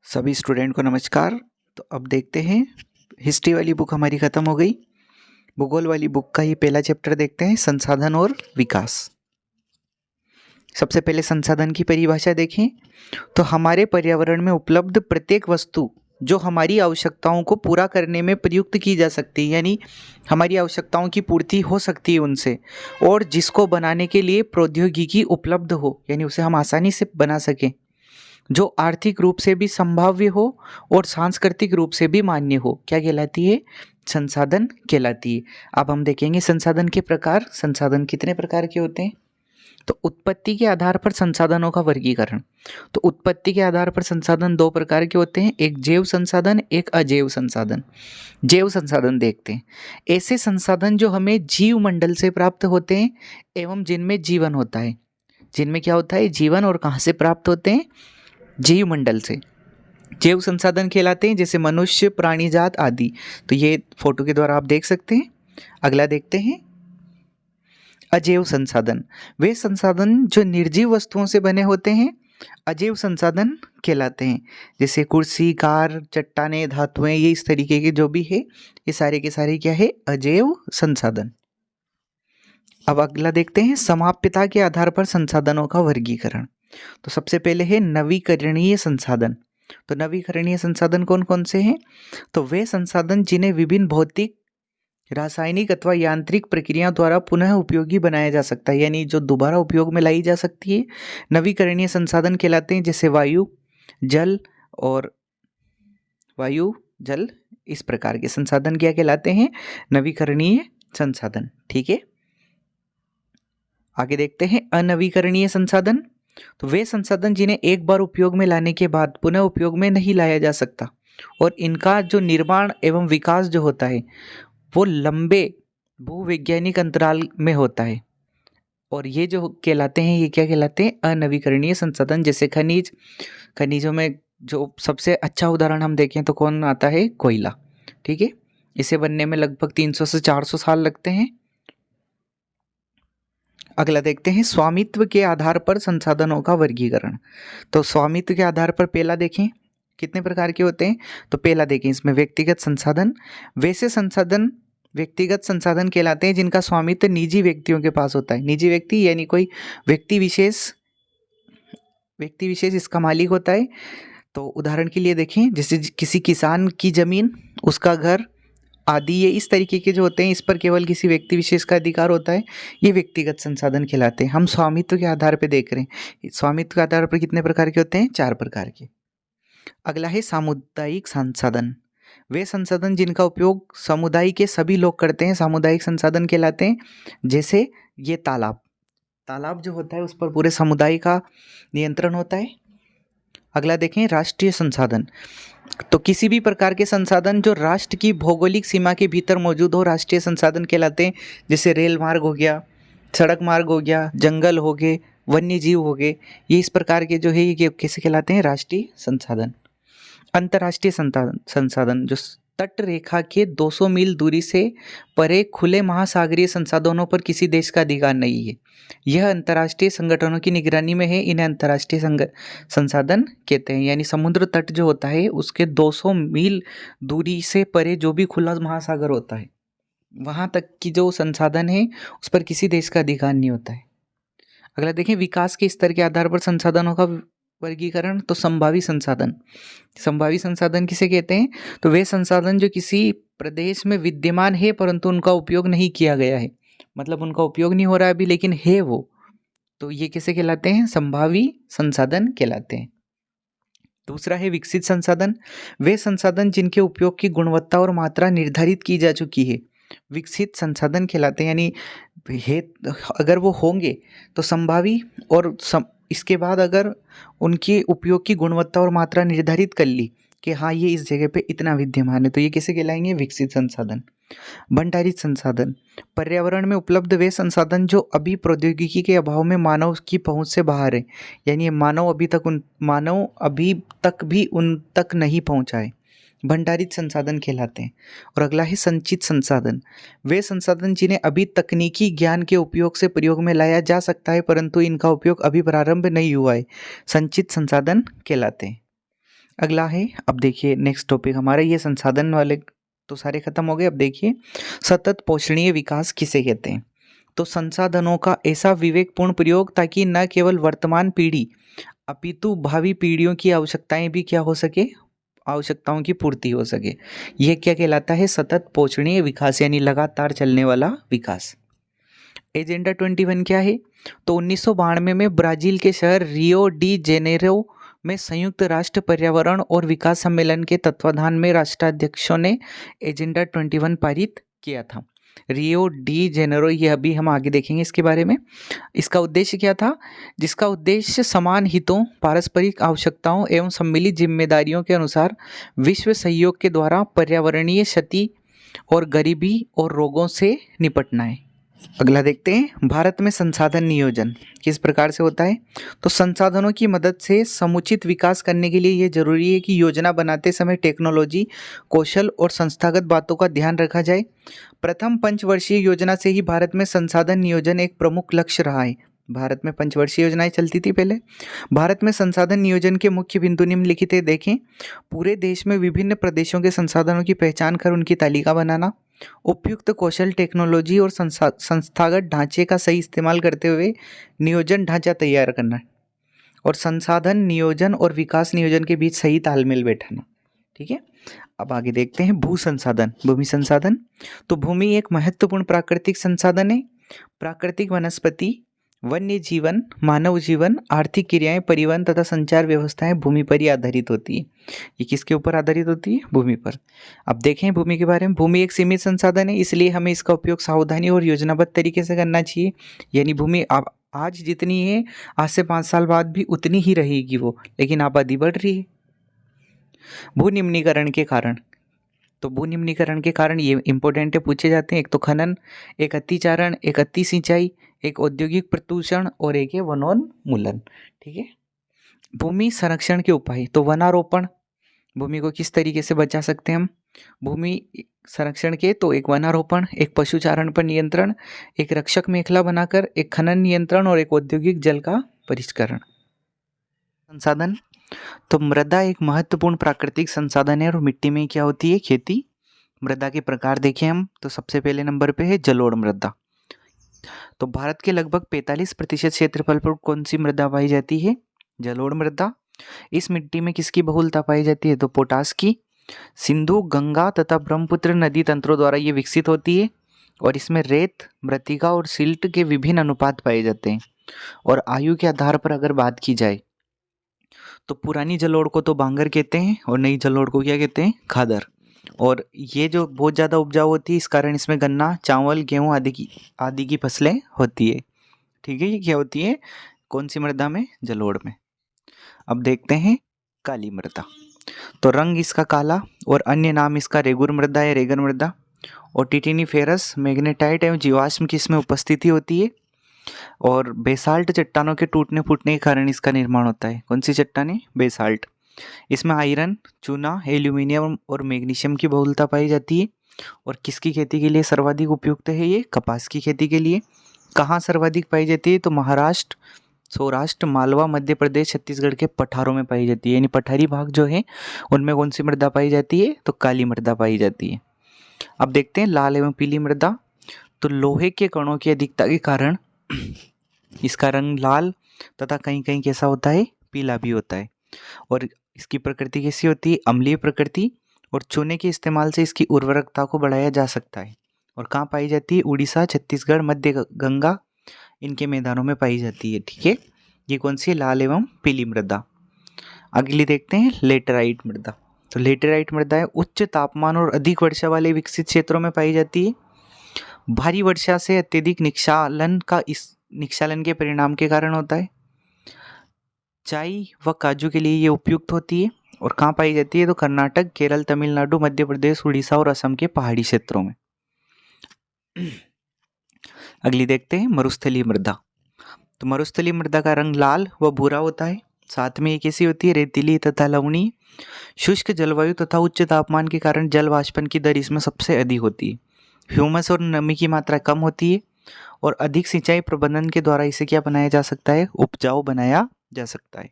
सभी स्टूडेंट को नमस्कार। तो अब देखते हैं, हिस्ट्री वाली बुक हमारी ख़त्म हो गई। भूगोल वाली बुक का ये पहला चैप्टर देखते हैं, संसाधन और विकास। सबसे पहले संसाधन की परिभाषा देखें तो हमारे पर्यावरण में उपलब्ध प्रत्येक वस्तु जो हमारी आवश्यकताओं को पूरा करने में प्रयुक्त की जा सकती है, यानी हमारी आवश्यकताओं की पूर्ति हो सकती है उनसे, और जिसको बनाने के लिए प्रौद्योगिकी उपलब्ध हो, यानी उसे हम आसानी से बना सकें, जो आर्थिक रूप से भी संभाव्य हो और सांस्कृतिक रूप से भी मान्य हो, क्या कहलाती है? संसाधन कहलाती है। अब हम देखेंगे संसाधन के प्रकार। संसाधन कितने प्रकार के होते हैं? तो उत्पत्ति के आधार पर संसाधनों का वर्गीकरण। तो उत्पत्ति के आधार पर संसाधन दो प्रकार के होते हैं, एक जैव संसाधन, एक अजैव संसाधन। जैव संसाधन देखते हैं, ऐसे संसाधन जो हमें जीव मंडल से प्राप्त होते हैं एवं जिनमें जीवन होता है। जिनमें क्या होता है? जीवन। और कहाँ से प्राप्त होते हैं? जीव मंडल से। जैव संसाधन कहलाते हैं, जैसे मनुष्य, प्राणी जात आदि। तो ये फोटो के द्वारा आप देख सकते हैं। अगला देखते हैं अजैव संसाधन। वे संसाधन जो निर्जीव वस्तुओं से बने होते हैं अजैव संसाधन कहलाते हैं, जैसे कुर्सी, कार, चट्टानें, धातुएं, ये इस तरीके के जो भी है, ये सारे के सारे क्या है? अजैव संसाधन। अब अगला देखते हैं समाप्यता के आधार पर संसाधनों का वर्गीकरण। तो सबसे पहले है नवीकरणीय संसाधन। तो नवीकरणीय संसाधन कौन कौन से हैं? तो वे संसाधन जिन्हें विभिन्न भौतिक, रासायनिक अथवा यांत्रिक प्रक्रियाओं द्वारा पुनः उपयोगी बनाया जा सकता है, यानी जो दोबारा उपयोग में लाई जा सकती है, नवीकरणीय संसाधन कहलाते हैं। जैसे वायु, जल इस प्रकार के संसाधन क्या कहलाते हैं? नवीकरणीय संसाधन। ठीक है, आगे देखते हैं अनवीकरणीय संसाधन। तो वे संसाधन जिन्हें एक बार उपयोग में लाने के बाद पुनः उपयोग में नहीं लाया जा सकता, और इनका जो निर्माण एवं विकास जो होता है वो लंबे भूवैज्ञानिक अंतराल में होता है, और ये जो कहलाते हैं, ये क्या कहलाते हैं? अनवीकरणीय संसाधन। जैसे खनिज, खनिजों में जो सबसे अच्छा उदाहरण हम देखें तो कौन आता है? कोयला। ठीक है, इसे बनने में लगभग 300 से 400 साल लगते हैं। अगला देखते हैं स्वामित्व के आधार पर संसाधनों का वर्गीकरण। तो स्वामित्व के आधार पर पहला देखें कितने प्रकार के होते हैं। तो पहला देखें इसमें व्यक्तिगत संसाधन। वैसे संसाधन व्यक्तिगत संसाधन कहलाते हैं जिनका स्वामित्व निजी व्यक्तियों के पास होता है। निजी व्यक्ति यानी कोई व्यक्ति विशेष इसका मालिक होता है। तो उदाहरण के लिए देखें, जैसे किसी किसान की जमीन, उसका घर आदि, ये इस तरीके के जो होते हैं, इस पर केवल किसी व्यक्ति विशेष का अधिकार होता है, ये व्यक्तिगत संसाधन कहलाते हैं। हम स्वामित्व के आधार पर देख रहे हैं, स्वामित्व के आधार पर कितने प्रकार के होते हैं? 4 प्रकार के। अगला है सामुदायिक संसाधन। वे संसाधन जिनका उपयोग समुदाय के सभी लोग करते हैं, सामुदायिक संसाधन कहलाते हैं। जैसे ये तालाब जो होता है उस पर पूरे समुदाय का नियंत्रण होता है। अगला देखें राष्ट्रीय संसाधन। तो किसी भी प्रकार के संसाधन जो राष्ट्र की भौगोलिक सीमा के भीतर मौजूद हो, राष्ट्रीय संसाधन कहलाते हैं। जैसे रेल मार्ग हो गया, सड़क मार्ग हो गया, जंगल हो गए, वन्य जीव हो गए, ये इस प्रकार के जो है ये कैसे कहलाते हैं? राष्ट्रीय संसाधन। अंतर्राष्ट्रीय संसाधन जो तट रेखा के 200 मील दूरी से परे खुले महासागरीय संसाधनों पर किसी देश का अधिकार नहीं है, यह अंतर्राष्ट्रीय संगठनों की निगरानी में है, इन्हें अंतर्राष्ट्रीय संसाधन कहते हैं। यानी समुद्र तट जो होता है उसके 200 मील दूरी से परे जो भी खुला महासागर होता है, वहाँ तक की जो संसाधन है उस पर किसी देश का अधिकार नहीं होता है। अगला देखें विकास के स्तर के आधार पर संसाधनों का वर्गीकरण। तो संभावी संसाधन। संभावी संसाधन किसे कहते हैं? तो वे संसाधन जो किसी प्रदेश में विद्यमान है परंतु उनका उपयोग नहीं किया गया है, मतलब उनका उपयोग नहीं हो रहा है अभी लेकिन है वो, तो ये किसे कहलाते हैं? संभावी संसाधन कहलाते हैं। दूसरा है विकसित संसाधन। वे संसाधन जिनके उपयोग की गुणवत्ता और मात्रा निर्धारित की जा चुकी है, विकसित संसाधन कहलाते हैं। यानी है अगर वो होंगे तो संभावी, और इसके बाद अगर उनके उपयोग की गुणवत्ता और मात्रा निर्धारित कर ली कि हाँ ये इस जगह पे इतना विद्यमान है, तो ये किसे कहलाएंगे? विकसित संसाधन। भंडारित संसाधन। पर्यावरण में उपलब्ध वे संसाधन जो अभी प्रौद्योगिकी के अभाव में मानव की पहुंच से बाहर है, यानी मानव अभी तक भी उन तक नहीं पहुंचा है, भंडारित संसाधन कहलाते हैं। और अगला है संचित संसाधन। वे संसाधन जिन्हें अभी तकनीकी ज्ञान के उपयोग से प्रयोग में लाया जा सकता है परंतु इनका उपयोग अभी प्रारंभ नहीं हुआ है, संचित संसाधन कहलाते हैं। अगला है, अब देखिए नेक्स्ट टॉपिक हमारा, ये संसाधन वाले तो सारे खत्म हो गए। अब देखिए सतत पोषणीय विकास किसे कहते हैं। तो संसाधनों का ऐसा विवेकपूर्ण प्रयोग ताकि न केवल वर्तमान पीढ़ी अपितु भावी पीढ़ियों की आवश्यकताएं भी क्या हो सके, आवश्यकताओं की पूर्ति हो सके। यह क्या कहलाता है, सतत पोषणीय विकास, यानी लगातार चलने वाला विकास। एजेंडा 21 क्या है, तो 1992 में ब्राजील के शहर रियो डी जेनेरो में संयुक्त राष्ट्र पर्यावरण और विकास सम्मेलन के तत्वाधान में राष्ट्राध्यक्षों ने एजेंडा 21 पारित किया था। रियो डी जेनेरो, ये अभी हम आगे देखेंगे इसके बारे में। इसका उद्देश्य क्या था, जिसका उद्देश्य समान हितों, पारस्परिक आवश्यकताओं एवं सम्मिलित जिम्मेदारियों के अनुसार विश्व सहयोग के द्वारा पर्यावरणीय क्षति और गरीबी और रोगों से निपटना है। अगला देखते हैं, भारत में संसाधन नियोजन किस प्रकार से होता है। तो संसाधनों की मदद से समुचित विकास करने के लिए ये जरूरी है कि योजना बनाते समय टेक्नोलॉजी, कौशल और संस्थागत बातों का ध्यान रखा जाए। प्रथम पंचवर्षीय योजना से ही भारत में संसाधन नियोजन एक प्रमुख लक्ष्य रहा है। भारत में पंचवर्षीय योजनाएं चलती थी पहले। भारत में संसाधन नियोजन के मुख्य बिंदु निम्नलिखित है, देखें। पूरे देश में विभिन्न प्रदेशों के संसाधनों की पहचान कर उनकी तालिका बनाना, उपयुक्त कौशल, टेक्नोलॉजी और संस्थागत ढांचे का सही इस्तेमाल करते हुए नियोजन ढांचा तैयार करना, और संसाधन नियोजन और विकास नियोजन के बीच सही तालमेल बैठाना। ठीक है, अब आगे देखते हैं भू संसाधन, भूमि संसाधन। तो भूमि एक महत्वपूर्ण प्राकृतिक संसाधन है। प्राकृतिक वनस्पति, वन्य जीवन, मानव जीवन, आर्थिक क्रियाएं, परिवहन तथा संचार व्यवस्थाएं भूमि पर ही आधारित होती है। ये किसके ऊपर आधारित होती है, भूमि पर। अब देखें भूमि के बारे में। भूमि एक सीमित संसाधन है, इसलिए हमें इसका उपयोग सावधानी और योजनाबद्ध तरीके से करना चाहिए। यानी भूमि अब आज जितनी है, आज से 5 साल बाद भी उतनी ही रहेगी वो, लेकिन आबादी बढ़ रही है। भू निम्नीकरण के कारण, तो भू निम्नीकरण के कारण ये इंपॉर्टेंट है, पूछे जाते हैं। एक तो खनन, एक अतिचारण, एक अति सिंचाई, एक औद्योगिक प्रदूषण और एक है वनोन्मूलन। ठीक है, भूमि संरक्षण के उपाय, तो वनारोपण, भूमि को किस तरीके से बचा सकते हैं हम भूमि संरक्षण के, तो एक वनारोपण, एक पशुचारण पर नियंत्रण, एक रक्षक मेखला बनाकर, एक खनन नियंत्रण और एक औद्योगिक जल का परिष्करण। संसाधन, तो मृदा एक महत्वपूर्ण प्राकृतिक संसाधन है और मिट्टी में क्या होती है, खेती। मृदा के प्रकार देखें हम, तो सबसे पहले नंबर पे है जलोढ़ मृदा। तो भारत के लगभग 45% क्षेत्रफल पर कौन सी मृदा पाई जाती है, जलोढ़ मृदा। इस मिट्टी में किसकी बहुलता पाई जाती है, तो पोटास की। सिंधु, गंगा तथा ब्रह्मपुत्र नदी तंत्रों द्वारा ये विकसित होती है और इसमें रेत, मृत्तिका और सिल्ट के विभिन्न अनुपात पाए जाते हैं। और आयु के आधार पर अगर बात की जाए तो पुरानी जलोढ़ को तो बांगर कहते हैं और नई जलोढ़ को क्या कहते हैं, खादर। और ये जो बहुत ज़्यादा उपजाऊ होती है, इस कारण इसमें गन्ना, चावल, गेहूँ आदि की फसलें होती है। ठीक है, ये क्या होती है, कौन सी मृदा में, जलोढ़ में। अब देखते हैं काली मृदा। तो रंग इसका काला और अन्य नाम इसका रेगुर मृदा है, रेगर मृदा। और टिटिनिफेरस, मैग्नेटाइट एवं जीवाश्म की इसमें उपस्थिति होती है। और बेसाल्ट चट्टानों के टूटने फूटने के कारण इसका निर्माण होता है। कौन सी चट्टानें, बेसाल्ट। इसमें आयरन, चूना, एल्यूमिनियम और मैग्नीशियम की बहुलता पाई जाती है। और किसकी खेती के लिए सर्वाधिक उपयुक्त है ये, कपास की खेती के लिए। कहाँ सर्वाधिक पाई जाती है, तो महाराष्ट्र, सौराष्ट्र, मालवा, मध्य प्रदेश, छत्तीसगढ़ के पठारों में पाई जाती है। यानी पठारी भाग जो है उनमें कौन सी मृदा पाई जाती है, तो काली मृदा पाई जाती है। अब देखते हैं लाल एवं पीली मृदा। तो लोहे के कणों की अधिकता के कारण इसका रंग लाल तथा कहीं कहीं कैसा होता है, पीला भी होता है। और इसकी प्रकृति कैसी होती है, अम्लीय प्रकृति। और चूने के इस्तेमाल से इसकी उर्वरकता को बढ़ाया जा सकता है। और कहाँ पाई जाती है, उड़ीसा, छत्तीसगढ़, मध्य गंगा, इनके मैदानों में पाई जाती है। ठीक है, ये कौन सी है, लाल एवं पीली मृदा। अगली देखते हैं लेटेराइट मृदा। तो लेटेराइट मृदा है उच्च तापमान और अधिक वर्षा वाले विकसित क्षेत्रों में पाई जाती है। भारी वर्षा से अत्यधिक निक्षालन के परिणाम के कारण होता है। चाय व काजू के लिए ये उपयुक्त होती है। और कहाँ पाई जाती है, तो कर्नाटक, केरल, तमिलनाडु, मध्य प्रदेश, उड़ीसा और असम के पहाड़ी क्षेत्रों में। अगली देखते हैं मरुस्थलीय मृदा। तो मरुस्थलीय मृदा का रंग लाल व भूरा होता है। साथ में ये कैसी होती है, रेतीली तथा लवणीय। शुष्क जलवायु तथा उच्च तापमान के कारण जल वाष्पन की दर इसमें सबसे अधिक होती है। ह्यूमस और नमी की मात्रा कम होती है। और अधिक सिंचाई प्रबंधन के द्वारा इसे क्या बनाया जा सकता है, उपजाऊ बनाया जा सकता है।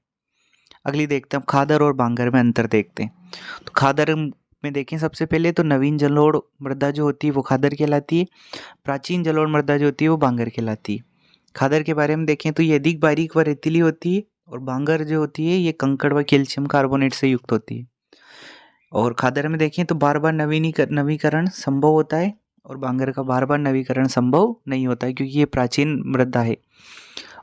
अगली देखते हैं हम खादर और बांगर में अंतर देखते हैं। तो खादर में देखें सबसे पहले तो नवीन जलोढ़ मृदा जो होती है वो खादर कहलाती है, प्राचीन जलोढ़ मृदा जो होती है वो बांगर कहलाती है। खादर के बारे में देखें तो ये अधिक बारीक व रेतीली होती है और बांगर जो होती है ये कंकड़ व कैल्शियम कार्बोनेट से युक्त होती है। और खादर में देखें तो बार बार नवीकरण संभव होता है और बांगर का बार बार नवीकरण संभव नहीं होता है क्योंकि ये प्राचीन मृदा है।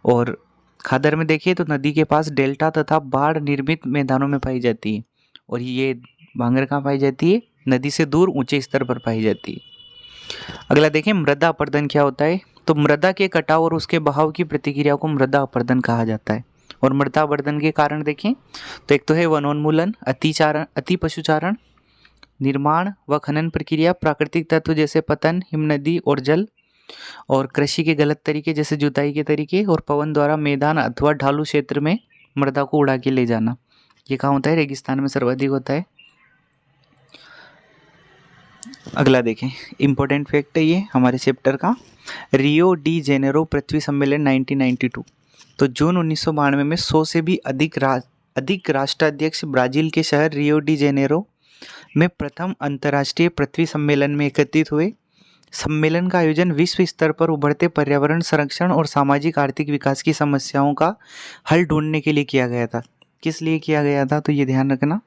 और खादर में देखिए तो नदी के पास डेल्टा तथा बाढ़ निर्मित मैदानों में पाई जाती है और ये बांगर कहाँ पाई जाती है, नदी से दूर ऊंचे स्तर पर पाई जाती है। अगला देखें मृदा अपरदन क्या होता है। तो मृदा के कटाव और उसके बहाव की प्रतिक्रिया को मृदा अपरदन कहा जाता है। और मृदा अपरदन के कारण देखें तो एक तो है वनोन्मूलन, अति पशुचारण, निर्माण व खनन प्रक्रिया, प्राकृतिक तत्व जैसे पतन, हिमनदी और जल, और कृषि के गलत तरीके जैसे जुताई के तरीके, और पवन द्वारा मैदान अथवा ढालू क्षेत्र में मृदा को उड़ा के ले जाना। ये कहाँ होता है, रेगिस्तान में सर्वाधिक होता है। अगला देखें, इम्पोर्टेंट फैक्ट है ये हमारे चैप्टर का, रियो डी जेनेरो पृथ्वी सम्मेलन 1992। तो जून 1992 में 100 से भी अधिक राष्ट्राध्यक्ष ब्राज़ील के शहर रियो डी जेनेरो में प्रथम अंतर्राष्ट्रीय पृथ्वी सम्मेलन में एकत्रित हुए। सम्मेलन का आयोजन विश्व स्तर पर उभरते पर्यावरण संरक्षण और सामाजिक आर्थिक विकास की समस्याओं का हल ढूंढने के लिए किया गया था। किस लिए किया गया था, तो ये ध्यान रखना।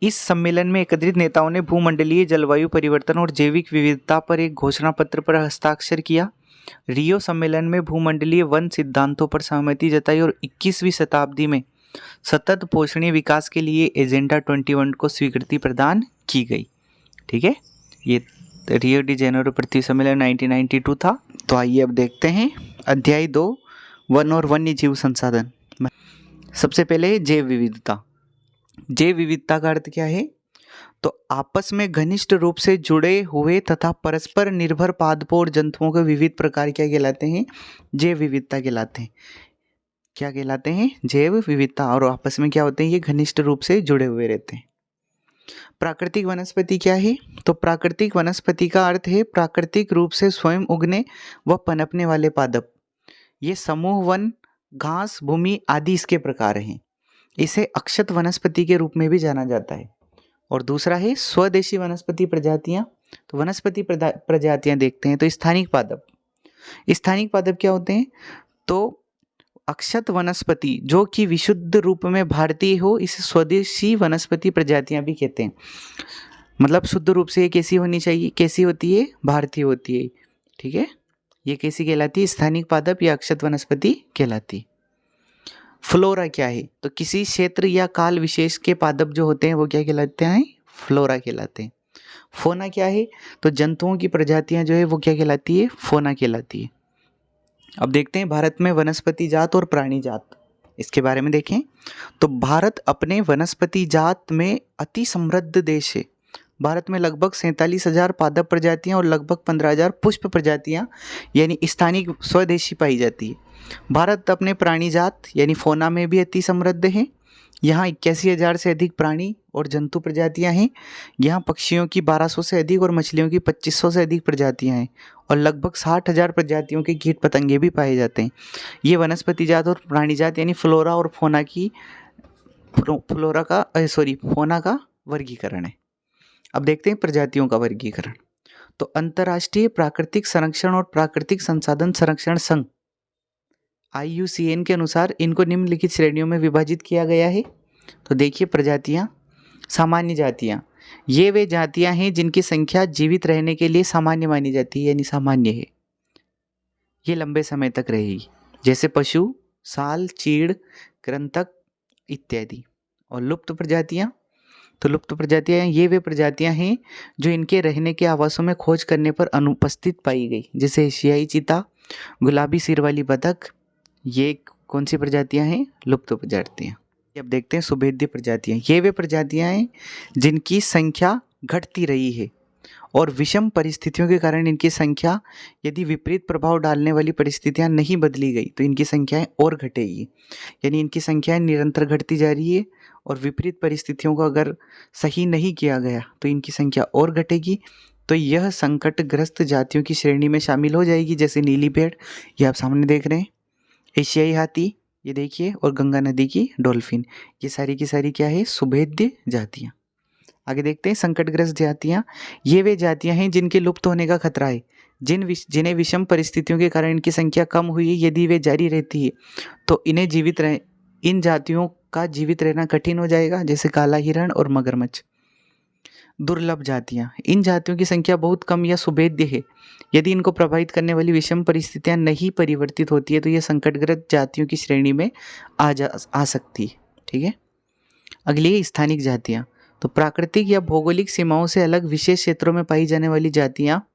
इस सम्मेलन में एकत्रित नेताओं ने भूमंडलीय जलवायु परिवर्तन और जैविक विविधता पर एक घोषणा पत्र पर हस्ताक्षर किया। रियो सम्मेलन में भूमंडलीय वन सिद्धांतों पर सहमति जताई और 21वीं शताब्दी में सतत पोषणीय विकास के लिए एजेंडा 21 को स्वीकृति प्रदान की गई। ठीक है, ये रियो डी जेनेरो पृथ्वी सम्मेलन 1992 था। तो आइए अब देखते हैं अध्याय 2, वन और वन्य जीव संसाधन। सबसे पहले जैव विविधता। जैव विविधता का अर्थ क्या है, तो आपस में घनिष्ठ रूप से जुड़े हुए तथा परस्पर निर्भर पादपों और जंतुओं के विविध प्रकार क्या कहलाते हैं, जैव विविधता कहलाते हैं। क्या कहलाते हैं, जैव विविधता। और आपस में क्या होते हैं, ये घनिष्ठ रूप से जुड़े हुए रहते हैं। प्राकृतिक वनस्पति क्या है, तो प्राकृतिक वनस्पति का अर्थ है प्राकृतिक रूप से स्वयं उगने व पनपने वाले पादप। ये समूह वन, घास, भूमि आदि इसके प्रकार हैं। इसे अक्षत वनस्पति के रूप में भी जाना जाता है। और दूसरा है स्वदेशी वनस्पति प्रजातियां। तो वनस्पति प्रजातियां देखते हैं तो स्थानिक पादप। स्थानिक पादप क्या होते हैं, तो अक्षत वनस्पति जो कि विशुद्ध रूप में भारतीय हो, इसे स्वदेशी वनस्पति प्रजातियां भी कहते हैं। मतलब शुद्ध रूप से ये कैसी होनी चाहिए, कैसी होती है, भारतीय होती है। ठीक है, ये कैसी कहलाती है, स्थानिक पादप या अक्षत वनस्पति कहलाती है। फ्लोरा क्या है, तो किसी क्षेत्र या काल विशेष के पादप जो होते हैं वो क्या कहलाते हैं, फ्लोरा कहलाते हैं। फोना क्या है, तो जंतुओं की प्रजातियां जो है वो क्या कहलाती है, फोना कहलाती है। अब देखते हैं भारत में वनस्पति जात और प्राणी जात, इसके बारे में देखें। तो भारत अपने वनस्पति जात में अति समृद्ध देश है। भारत में लगभग 47,000 पादप प्रजातियां और लगभग 15,000 पुष्प प्रजातियां यानी स्थानिक स्वदेशी पाई जाती है। भारत अपने प्राणी जात यानी फोना में भी अति समृद्ध है। यहाँ 81,000 से अधिक प्राणी और जंतु प्रजातियां हैं। यहाँ पक्षियों की 1200 से अधिक और मछलियों की 2500 से अधिक प्रजातियां हैं और लगभग 60,000 प्रजातियों के कीट पतंगे भी पाए जाते हैं। ये वनस्पति जात और प्राणी जात यानी फ्लोरा और फोना का वर्गीकरण है। अब देखते हैं प्रजातियों का वर्गीकरण। तो अंतर्राष्ट्रीय प्राकृतिक संरक्षण और प्राकृतिक संसाधन संरक्षण संघ IUCN के अनुसार इनको निम्नलिखित श्रेणियों में विभाजित किया गया है। तो देखिए प्रजातियां, सामान्य जातियां, ये वे जातियां हैं जिनकी संख्या जीवित रहने के लिए सामान्य मानी जाती है यानी सामान्य है, ये लंबे समय तक रहेगी, जैसे पशु, साल, चीड़, कृंतक इत्यादि। और लुप्त प्रजातियां, तो लुप्त प्रजातियां ये वे प्रजातियां हैं जो इनके रहने के आवासों में खोज करने पर अनुपस्थित पाई गई, जैसे एशियाई चीता, गुलाबी सिर वाली बतख। ये कौन सी प्रजातियां हैं, लुप्त प्रजातियां। अब देखते हैं सुभेद्य प्रजातियां। ये वे प्रजातियां हैं जिनकी संख्या घटती रही है और विषम परिस्थितियों के कारण इनकी संख्या, यदि विपरीत प्रभाव डालने वाली परिस्थितियां नहीं बदली गई तो इनकी संख्याएं और घटेगी। यानी इनकी संख्याएं निरंतर घटती जा रही है और विपरीत परिस्थितियों को अगर सही नहीं किया गया तो इनकी संख्या और घटेगी। तो यह संकटग्रस्त जातियों की श्रेणी में शामिल हो जाएगी, जैसे नीली भेड़, ये आप सामने देख रहे हैं, एशियाई हाथी, ये देखिए, और गंगा नदी की डॉल्फिन, ये सारी की सारी क्या है, सुभेद्य जातियाँ। आगे देखते हैं संकटग्रस्त जातियाँ। ये वे जातियाँ हैं जिनके लुप्त होने का खतरा है, जिन्हें विषम परिस्थितियों के कारण इनकी संख्या कम हुई है। यदि वे जारी रहती है तो इन जातियों का जीवित रहना कठिन हो जाएगा, जैसे काला हिरण और मगरमच्छ। दुर्लभ जातियाँ, इन जातियों की संख्या बहुत कम या सुभेद्य है। यदि इनको प्रभावित करने वाली विषम परिस्थितियाँ नहीं परिवर्तित होती है तो ये संकटग्रस्त जातियों की श्रेणी में आ सकती है। ठीक है, अगली है स्थानिक जातियाँ। तो प्राकृतिक या भौगोलिक सीमाओं से अलग विशेष क्षेत्रों में पाई जाने वाली जातियाँ,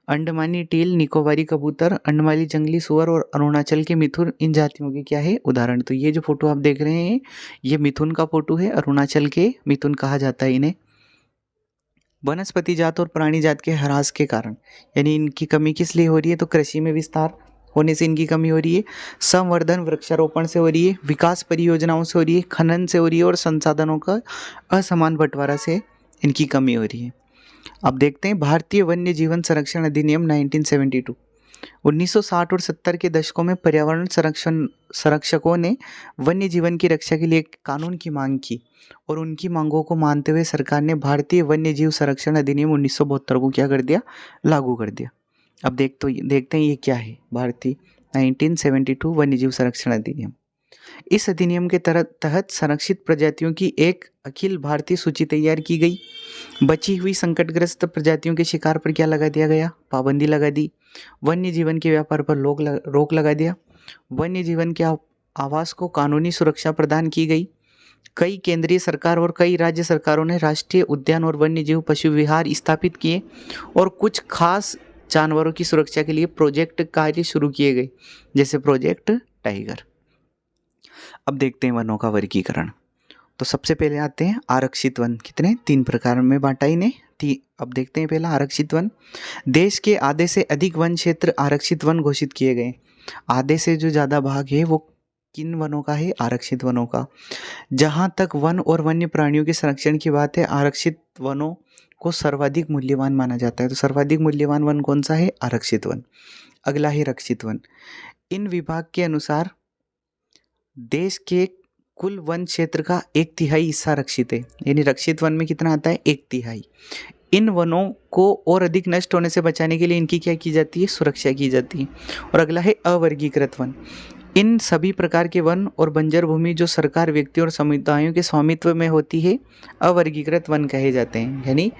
अंडमानी टील, निकोबारी कबूतर, अंडमानी जंगली सुअर और अरुणाचल के मिथुन इन जातियों के क्या है, उदाहरण। तो ये जो फोटो आप देख रहे हैं ये मिथुन का फोटो है, अरुणाचल के मिथुन कहा जाता है इन्हें। वनस्पति जात और प्राणी जात के ह्रास के कारण, यानी इनकी कमी किस लिए हो रही है, तो कृषि में विस्तार होने से इनकी कमी हो रही है, संवर्धन वृक्षारोपण से हो रही है, विकास परियोजनाओं से हो रही है, खनन से हो रही है और संसाधनों का असमान बंटवारा से इनकी कमी हो रही है। अब देखते हैं भारतीय वन्य जीवन संरक्षण अधिनियम 1972। 1960 और 70 के दशकों में पर्यावरण संरक्षकों ने वन्य जीवन की रक्षा के लिए एक कानून की मांग की और उनकी मांगों को मानते हुए सरकार ने भारतीय वन्य जीव संरक्षण अधिनियम 1972 को क्या कर दिया, लागू कर दिया। अब देखते हैं ये क्या है, भारतीय 1972 वन्य जीव संरक्षण अधिनियम। इस अधिनियम के तहत संरक्षित प्रजातियों की एक अखिल भारतीय सूची तैयार की गई। बची हुई संकटग्रस्त प्रजातियों के शिकार पर क्या लगा दिया गया, पाबंदी लगा दी। वन्य जीवन के व्यापार पर रोक लगा दिया। वन्य जीवन के आवास को कानूनी सुरक्षा प्रदान की गई। कई केंद्रीय सरकार और कई राज्य सरकारों ने राष्ट्रीय उद्यान और वन्य जीव पशु विहार स्थापित किए और कुछ खास जानवरों की सुरक्षा के लिए प्रोजेक्ट कार्य शुरू किए गए, जैसे प्रोजेक्ट टाइगर। अब देखते हैं वनों का वर्गीकरण। तो सबसे पहले आते हैं आरक्षित वन। कितने, 3 प्रकार में बांटा इन्हें। अब देखते हैं पहला आरक्षित वन। देश के आधे से अधिक वन क्षेत्र आरक्षित वन घोषित किए गए। आधे से जो ज़्यादा भाग है वो किन वनों का है, आरक्षित वनों का। जहाँ तक वन और वन्य प्राणियों के संरक्षण की बात है, आरक्षित वनों को सर्वाधिक मूल्यवान माना जाता है। तो सर्वाधिक मूल्यवान वन कौन सा है, आरक्षित वन। अगला है रक्षित वन। इन विभाग के अनुसार देश के कुल वन क्षेत्र का 1/3 हिस्सा रक्षित है, यानी रक्षित वन में कितना आता है, 1/3। इन वनों को और अधिक नष्ट होने से बचाने के लिए इनकी क्या की जाती है, सुरक्षा की जाती है। और अगला है अवर्गीकृत वन। इन सभी प्रकार के वन और बंजर भूमि जो सरकार, व्यक्ति और समुदायों के स्वामित्व में होती है, अवर्गीकृत वन कहे जाते हैं। यानी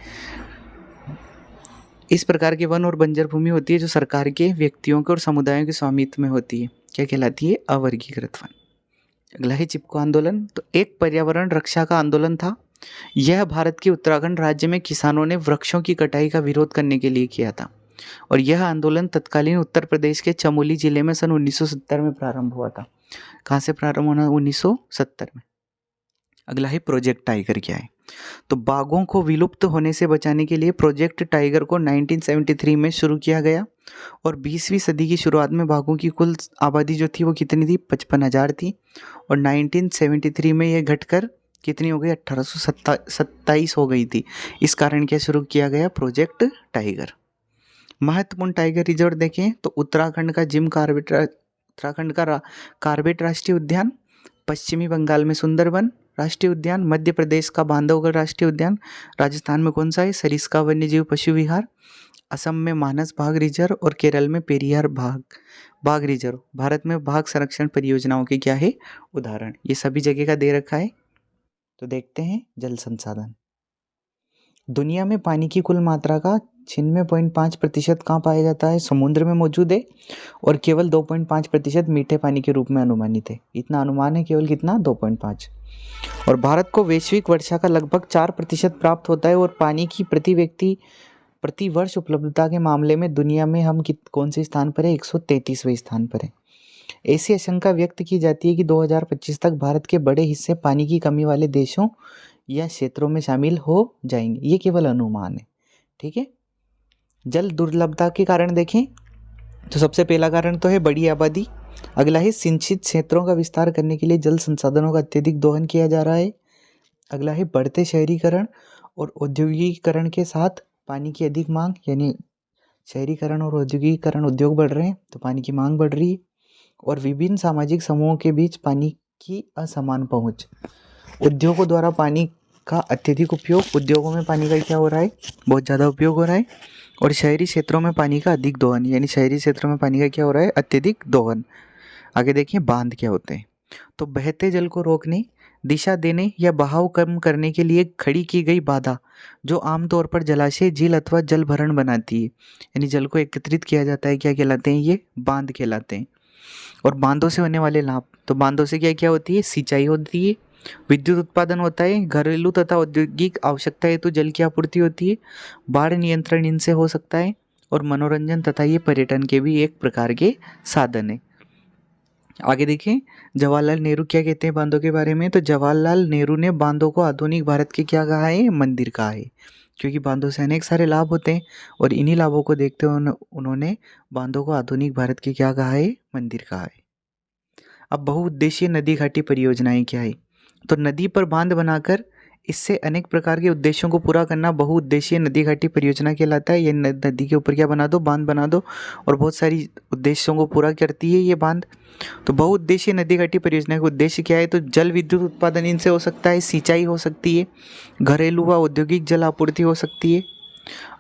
इस प्रकार के वन और बंजर भूमि होती है जो सरकार के, व्यक्तियों के और समुदायों के स्वामित्व में होती है, क्या कहलाती है, अवर्गीकृत वन। अगला है चिपको आंदोलन। तो एक पर्यावरण रक्षा का आंदोलन था। यह भारत के उत्तराखंड राज्य में किसानों ने वृक्षों की कटाई का विरोध करने के लिए किया था और यह आंदोलन तत्कालीन उत्तर प्रदेश के चमोली जिले में सन 1970 में प्रारंभ हुआ था। कहाँ से प्रारंभ होना, 1970 में। अगला है प्रोजेक्ट टाइगर क्या है। तो बाघों को विलुप्त होने से बचाने के लिए प्रोजेक्ट टाइगर को 1973 में शुरू किया गया और 20वीं सदी की शुरुआत में बाघों की कुल आबादी जो थी वो कितनी थी, 55,000 थी और 1973 में यह घटकर कितनी हो गई, 1827 हो गई थी। इस कारण क्या शुरू किया गया, प्रोजेक्ट टाइगर। महत्वपूर्ण टाइगर रिजर्व देखें तो उत्तराखंड का कार्बेट राष्ट्रीय उद्यान, पश्चिमी बंगाल में सुंदरबन राष्ट्रीय उद्यान, मध्य प्रदेश का बांधवगढ़ राष्ट्रीय उद्यान, राजस्थान में कौन सा है, सरिस्का वन्यजीव पशु विहार, असम में मानस बाघ रिजर्व और केरल में पेरियार बाघ रिजर्व। भारत में बाघ संरक्षण परियोजनाओं के क्या है, उदाहरण। ये सभी जगह का दे रखा है। तो देखते हैं जल संसाधन। दुनिया में पानी की कुल मात्रा का 96.5% कहाँ पाया जाता है, समुद्र में मौजूद है और केवल 2.5% मीठे पानी के रूप में अनुमानित है। इतना अनुमान है केवल, कितना, 2.5। और भारत को वैश्विक वर्षा का लगभग 4% प्राप्त होता है और पानी की प्रति वर्ष उपलब्धता के मामले में दुनिया में हम कौन से स्थान पर है, 133वें स्थान पर है। ऐसी आशंका व्यक्त की जाती है कि 2025 तक भारत के बड़े हिस्से पानी की कमी वाले देशों या क्षेत्रों में शामिल हो जाएंगे। ये केवल अनुमान है, ठीक है। जल दुर्लभता के कारण देखें तो सबसे पहला कारण तो है बड़ी आबादी। अगला है सिंचित क्षेत्रों का विस्तार करने के लिए जल संसाधनों का अत्यधिक दोहन किया जा रहा है। अगला है बढ़ते शहरीकरण और औद्योगिकीकरण के साथ पानी की अधिक मांग, यानी शहरीकरण और औद्योगिकीकरण, उद्योग बढ़ रहे हैं तो पानी की मांग बढ़ रही है। और विभिन्न सामाजिक समूहों के बीच पानी की असमान पहुंच। उद्योगों द्वारा पानी का अत्यधिक उपयोग, उद्योगों में पानी का क्या हो रहा है, बहुत ज़्यादा उपयोग हो रहा है। और शहरी क्षेत्रों में पानी का अधिक दोहन, यानी शहरी क्षेत्रों में पानी का क्या हो रहा है, अत्यधिक दोहन। आगे देखिए बांध क्या होते हैं। तो बहते जल को रोकने, दिशा देने या बहाव कम करने के लिए खड़ी की गई बाधा, जो आमतौर पर जलाशय, झील अथवा जल भरण बनाती है। यानी जल को एकत्रित किया जाता है, क्या कहलाते हैं, ये बांध कहलाते हैं। और बांधों से होने वाले लाभ, तो बांधों से क्या क्या होती है, सिंचाई होती है, विद्युत उत्पादन होता है, घरेलू तथा औद्योगिक आवश्यकता हेतु जल की आपूर्ति होती है, बाढ़ नियंत्रण इनसे हो सकता है, और मनोरंजन तथा ये पर्यटन के भी एक प्रकार के साधन है। आगे देखिए जवाहरलाल नेहरू क्या कहते हैं बांधों के बारे में। तो जवाहरलाल नेहरू ने बांधों को आधुनिक भारत के क्या कहा है, मंदिर कहा है, क्योंकि बांधों से अनेक सारे लाभ होते हैं और इन्हीं लाभों को देखते हुए उन्होंने बांधों को आधुनिक भारत के क्या कहा है, मंदिर कहा है। अब बहुउद्देशीय नदी घाटी परियोजनाएं क्या है। तो नदी पर बांध बनाकर इससे अनेक प्रकार के उद्देश्यों को पूरा करना बहुउद्देशीय नदी घाटी परियोजना कहलाता है। ये नदी के ऊपर क्या बना दो, बांध बना दो, और बहुत सारी उद्देश्यों को पूरा करती है ये बांध। तो बहुउद्देशीय नदी घाटी परियोजना का उद्देश्य क्या है, तो जल विद्युत उत्पादन इनसे हो सकता है, सिंचाई हो सकती है, घरेलू व औद्योगिक जल आपूर्ति हो सकती है,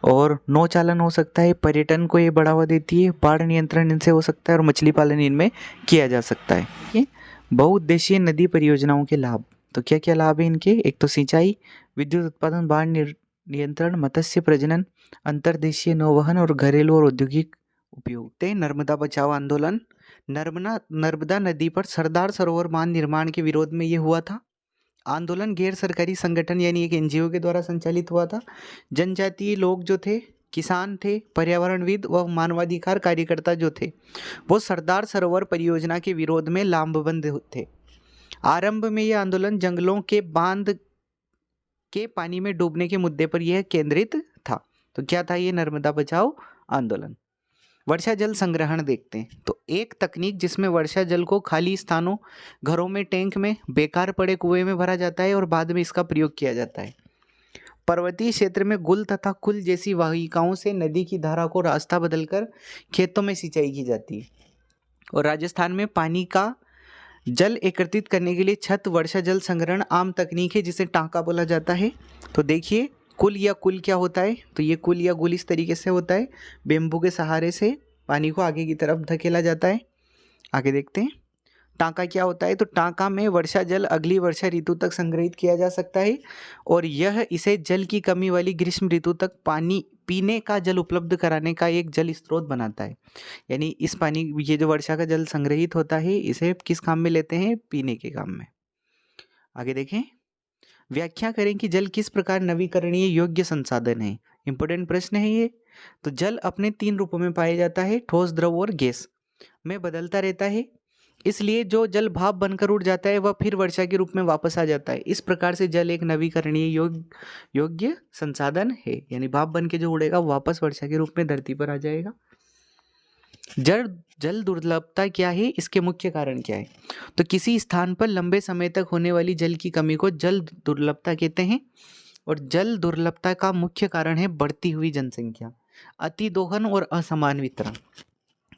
और नौचालन हो सकता है, पर्यटन को ये बढ़ावा देती है, बाढ़ नियंत्रण इनसे हो सकता है, और मछली पालन इनमें किया जा सकता है। ये बहुउद्देशीय नदी परियोजनाओं के लाभ, तो क्या क्या लाभ है इनके, एक तो सिंचाई, विद्युत उत्पादन, बाढ़ नियंत्रण, मत्स्य प्रजनन, अंतर्देशीय नौवहन और घरेलू और औद्योगिक उपयोग। नर्मदा बचाओ आंदोलन, नर्मदा नदी पर सरदार सरोवर बांध निर्माण के विरोध में ये हुआ था। आंदोलन गैर सरकारी संगठन यानी एक एनजीओ के द्वारा संचालित हुआ था। जनजातीय लोग जो थे, किसान थे, पर्यावरणविद व मानवाधिकार कार्यकर्ता जो थे, वो सरदार सरोवर परियोजना के विरोध में लामबंद थे। आरंभ में यह आंदोलन जंगलों के बांध के पानी में डूबने के मुद्दे पर यह केंद्रित था। तो क्या था ये नर्मदा बचाओ आंदोलन। वर्षा जल संग्रहण देखते हैं। तो एक तकनीक जिसमें वर्षा जल को खाली स्थानों, घरों में, टैंक में, बेकार पड़े कुएं में भरा जाता है और बाद में इसका प्रयोग किया जाता है। पर्वतीय क्षेत्र में गुल तथा कुल जैसी वाहिकाओं से नदी की धारा को रास्ता बदलकर खेतों में सिंचाई की जाती है। और राजस्थान में पानी का जल एकत्रित करने के लिए छत वर्षा जल संग्रहण आम तकनीक है, जिसे टांका बोला जाता है। तो देखिए कुल या कुल क्या होता है, तो ये कुल या गुल इस तरीके से होता है, बेम्बू के सहारे से पानी को आगे की तरफ धकेला जाता है। आगे देखते हैं टांका क्या होता है। तो टांका में वर्षा जल अगली वर्षा ऋतु तक संग्रहित किया जा सकता है, और यह इसे जल की कमी वाली ग्रीष्म ऋतु तक पानी पीने का जल उपलब्ध कराने का एक जल स्रोत बनाता है। यानी इस पानी, ये जो वर्षा का जल संग्रहित होता है, इसे किस काम में लेते हैं, पीने के काम में। आगे देखें व्याख्या करें कि जल किस प्रकार नवीकरणीय योग्य संसाधन है। इंपोर्टेंट प्रश्न है ये। तो जल अपने 3 रूपों में पाया जाता है, ठोस, द्रव और गैस में बदलता रहता है। इसलिए जो जल भाप बनकर उड़ जाता है वह फिर वर्षा के रूप में वापस आ जाता है। इस प्रकार से जल एक नवीकरणीय योग्य संसाधन है। यानी भाप बन के जो उड़ेगा वापस वर्षा के रूप में धरती पर आ जाएगा। जल दुर्लभता क्या है, इसके मुख्य कारण क्या है। तो किसी स्थान पर लंबे समय तक होने वाली जल की कमी को जल दुर्लभता कहते हैं। और जल दुर्लभता का मुख्य कारण है बढ़ती हुई जनसंख्या, अतिदोहन और असमान वितरण।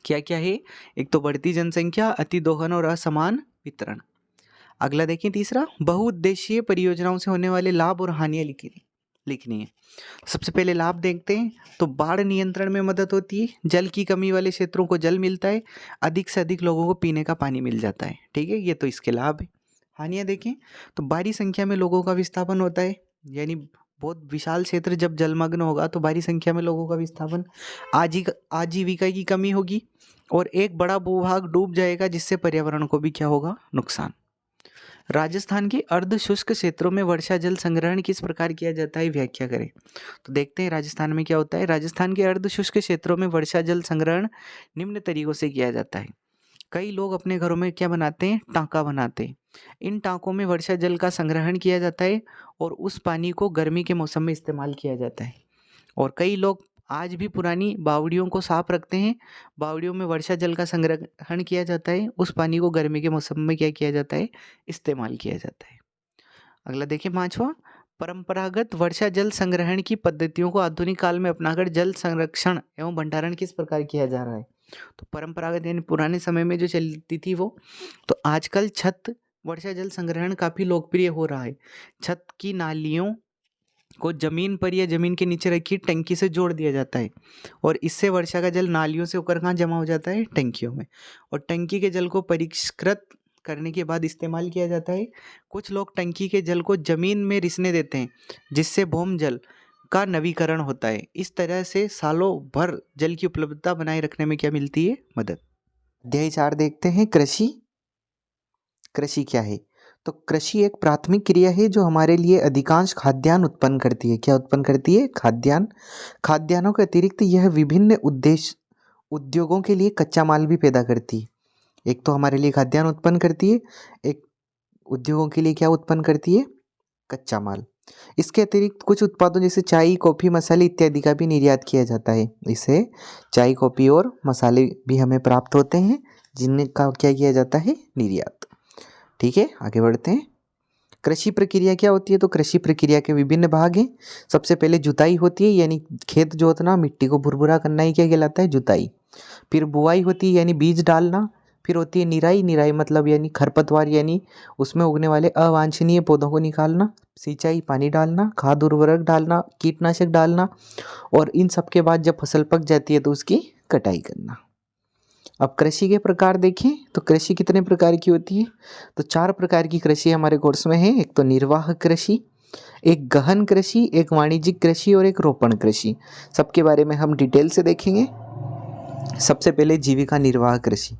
क्या क्या है, एक तो बढ़ती जनसंख्या, अतिदोहन और असमान वितरण। अगला देखें तीसरा, बहुउद्देशीय परियोजनाओं से होने वाले लाभ और हानियां लिखनी है। सबसे पहले लाभ देखते हैं। तो बाढ़ नियंत्रण में मदद होती है, जल की कमी वाले क्षेत्रों को जल मिलता है, अधिक से अधिक लोगों को पीने का पानी मिल जाता है। ठीक है, ये तो इसके लाभ है। हानियां देखें तो भारी संख्या में लोगों का विस्थापन होता है, यानी बहुत विशाल क्षेत्र जब जलमग्न होगा तो भारी संख्या में लोगों का विस्थापन, आजीविका की कमी होगी, और एक बड़ा भूभाग डूब जाएगा, जिससे पर्यावरण को भी क्या होगा, नुकसान। राजस्थान के अर्ध शुष्क क्षेत्रों में वर्षा जल संग्रहण किस प्रकार किया जाता है, व्याख्या करें। तो देखते हैं राजस्थान में क्या होता है। राजस्थान के अर्ध शुष्क क्षेत्रों में वर्षा जल संग्रहण निम्न तरीकों से किया जाता है। कई लोग अपने घरों में क्या बनाते हैं, टांका बनाते हैं। इन टांकों में वर्षा जल का संग्रहण किया जाता है और उस पानी को गर्मी के मौसम में इस्तेमाल किया जाता है। और कई लोग आज भी पुरानी बावड़ियों को साफ रखते हैं। बावड़ियों में वर्षा जल का संग्रहण किया जाता है, उस पानी को गर्मी के मौसम में क्या किया जाता है, इस्तेमाल किया जाता है। अगला देखिए पांचवा, परंपरागत वर्षा जल संग्रहण की पद्धतियों को आधुनिक काल में अपनाकर जल संरक्षण एवं भंडारण किस प्रकार किया जा रहा है। तो परंपरागत यानी पुराने समय में जो चलती थी वो, तो आजकल छत वर्षा जल संग्रहण काफ़ी लोकप्रिय हो रहा है। छत की नालियों को ज़मीन पर या ज़मीन के नीचे रखी टंकी से जोड़ दिया जाता है और इससे वर्षा का जल नालियों से होकर कहाँ जमा हो जाता है, टंकियों में, और टंकी के जल को परिष्कृत करने के बाद इस्तेमाल किया जाता है। कुछ लोग टंकी के जल को ज़मीन में रिसने देते हैं जिससे भूम जल का नवीकरण होता है। इस तरह से सालों भर जल की उपलब्धता बनाए रखने में क्या मिलती है, मदद। अध्याय 4 देखते हैं, कृषि। कृषि क्या है? तो कृषि एक प्राथमिक क्रिया है जो हमारे लिए अधिकांश खाद्यान्न उत्पन्न करती है। क्या उत्पन्न करती है? खाद्यान्न। खाद्यान्नों के अतिरिक्त यह विभिन्न उद्देश्य उद्योगों के लिए कच्चा माल भी पैदा करती है। एक तो हमारे लिए खाद्यान्न उत्पन्न करती है, एक उद्योगों के लिए क्या उत्पन्न करती है? कच्चा माल। इसके अतिरिक्त कुछ उत्पादों जैसे चाय, कॉफ़ी, मसाले इत्यादि का भी निर्यात किया जाता है। इससे चाय, कॉफ़ी और मसाले भी हमें प्राप्त होते हैं जिनका क्या किया जाता है? निर्यात। ठीक है, आगे बढ़ते हैं। कृषि प्रक्रिया क्या होती है? तो कृषि प्रक्रिया के विभिन्न भाग हैं। सबसे पहले जुताई होती है, यानी खेत जोतना, मिट्टी को भुरभुरा करना ही क्या कहलाता है? जुताई। फिर बुआई होती है, यानी बीज डालना। फिर होती है निराई। निराई मतलब यानी खरपतवार, यानी उसमें उगने वाले अवांछनीय पौधों को निकालना। सिंचाई, पानी डालना, खाद उर्वरक डालना, कीटनाशक डालना, और इन सब के बाद जब फसल पक जाती है तो उसकी कटाई करना। अब कृषि के प्रकार देखें तो कृषि कितने प्रकार की होती है? तो 4 प्रकार की कृषि हमारे कोर्स में है। एक तो निर्वाह कृषि, एक गहन कृषि, एक वाणिज्यिक कृषि और एक रोपण कृषि। सबके बारे में हम डिटेल से देखेंगे। सबसे पहले जीविका निर्वाह कृषि।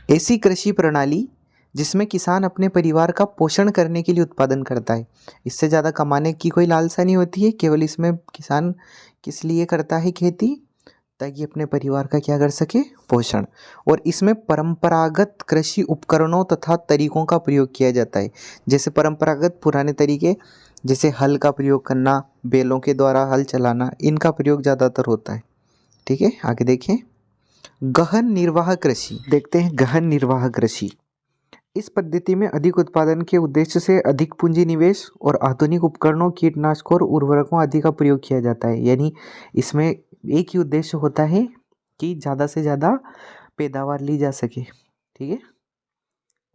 ऐसी कृषि प्रणाली जिसमें किसान अपने परिवार का पोषण करने के लिए उत्पादन करता है। इससे ज़्यादा कमाने की कोई लालसा नहीं होती है, केवल इसमें किसान किस लिए करता है खेती? ताकि अपने परिवार का क्या कर सके? पोषण। और इसमें परंपरागत कृषि उपकरणों तथा तरीकों का प्रयोग किया जाता है। जैसे परंपरागत पुराने तरीके, जैसे हल का प्रयोग करना, बैलों के द्वारा हल चलाना, इनका प्रयोग ज़्यादातर होता है। ठीक है, आगे देखें। गहन निर्वाह कृषि देखते हैं। गहन निर्वाह कृषि, इस पद्धति में अधिक उत्पादन के उद्देश्य से अधिक पूंजी निवेश और आधुनिक उपकरणों, कीटनाशकों और उर्वरकों आदि का प्रयोग किया जाता है। यानी इसमें एक ही उद्देश्य होता है कि ज़्यादा से ज़्यादा पैदावार ली जा सके। ठीक है,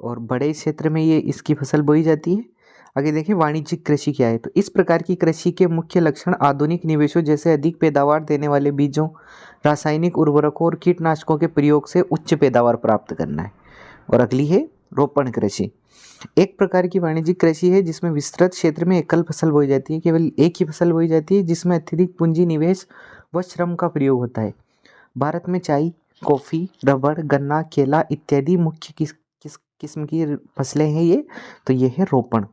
और बड़े क्षेत्र में ये इसकी फसल बोई जाती है। आगे देखें, वाणिज्यिक कृषि क्या है? तो इस प्रकार की कृषि के मुख्य लक्षण आधुनिक निवेशों जैसे अधिक पैदावार देने वाले बीजों, रासायनिक उर्वरकों और कीटनाशकों के प्रयोग से उच्च पैदावार प्राप्त करना है। और अगली है रोपण कृषि। एक प्रकार की वाणिज्यिक कृषि है जिसमें विस्तृत क्षेत्र में एकल फसल बोई जाती है, केवल एक ही फसल बोई जाती है, जिसमें अत्यधिक पूंजी निवेश व श्रम का प्रयोग होता है। भारत में चाय, कॉफ़ी, रबड़, गन्ना, केला इत्यादि मुख्य किस किस्म की फसलें हैं ये? तो ये है रोपण।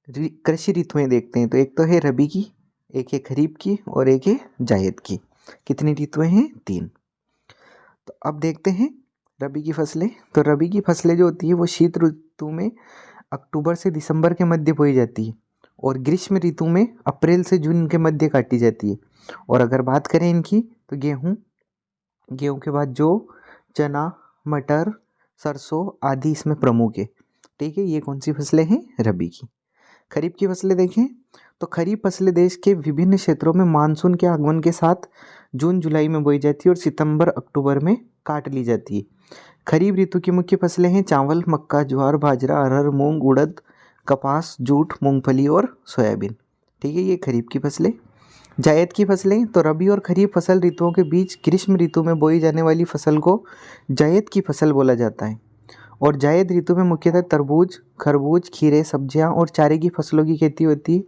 कृषि ऋतुएं देखते हैं, तो एक तो है रबी की, एक है खरीफ की और एक है जायद की। कितनी ऋतुएं हैं? 3। तो अब देखते हैं रबी की फसलें। तो रबी की फसलें जो होती है वो शीत ऋतु में अक्टूबर से दिसंबर के मध्य बोई जाती है और ग्रीष्म ऋतु में अप्रैल से जून के मध्य काटी जाती है। और अगर बात करें इनकी, तो गेहूं के बाद जौ, चना, मटर, सरसों आदि इसमें प्रमुख है। ठीक है, ये कौन सी फसलें हैं? रबी की। खरीफ की फसलें देखें, तो खरीफ फसलें देश के विभिन्न क्षेत्रों में मानसून के आगमन के साथ जून जुलाई में बोई जाती है और सितंबर अक्टूबर में काट ली जाती है। खरीफ ऋतु की मुख्य फसलें हैं चावल, मक्का, ज्वार, बाजरा, अरहर, मूंग, उड़द, कपास, जूट, मूंगफली और सोयाबीन। ठीक है, ये खरीफ की फसलें। जायद की फसलें, तो रबी और खरीफ फसल ऋतुओं के बीच ग्रीष्म ऋतु में बोई जाने वाली फसल को जायद की फसल बोला जाता है। और जायद ऋतु में मुख्यतः तरबूज, खरबूज, खीरे, सब्जियां और चारे की फसलों की खेती होती है।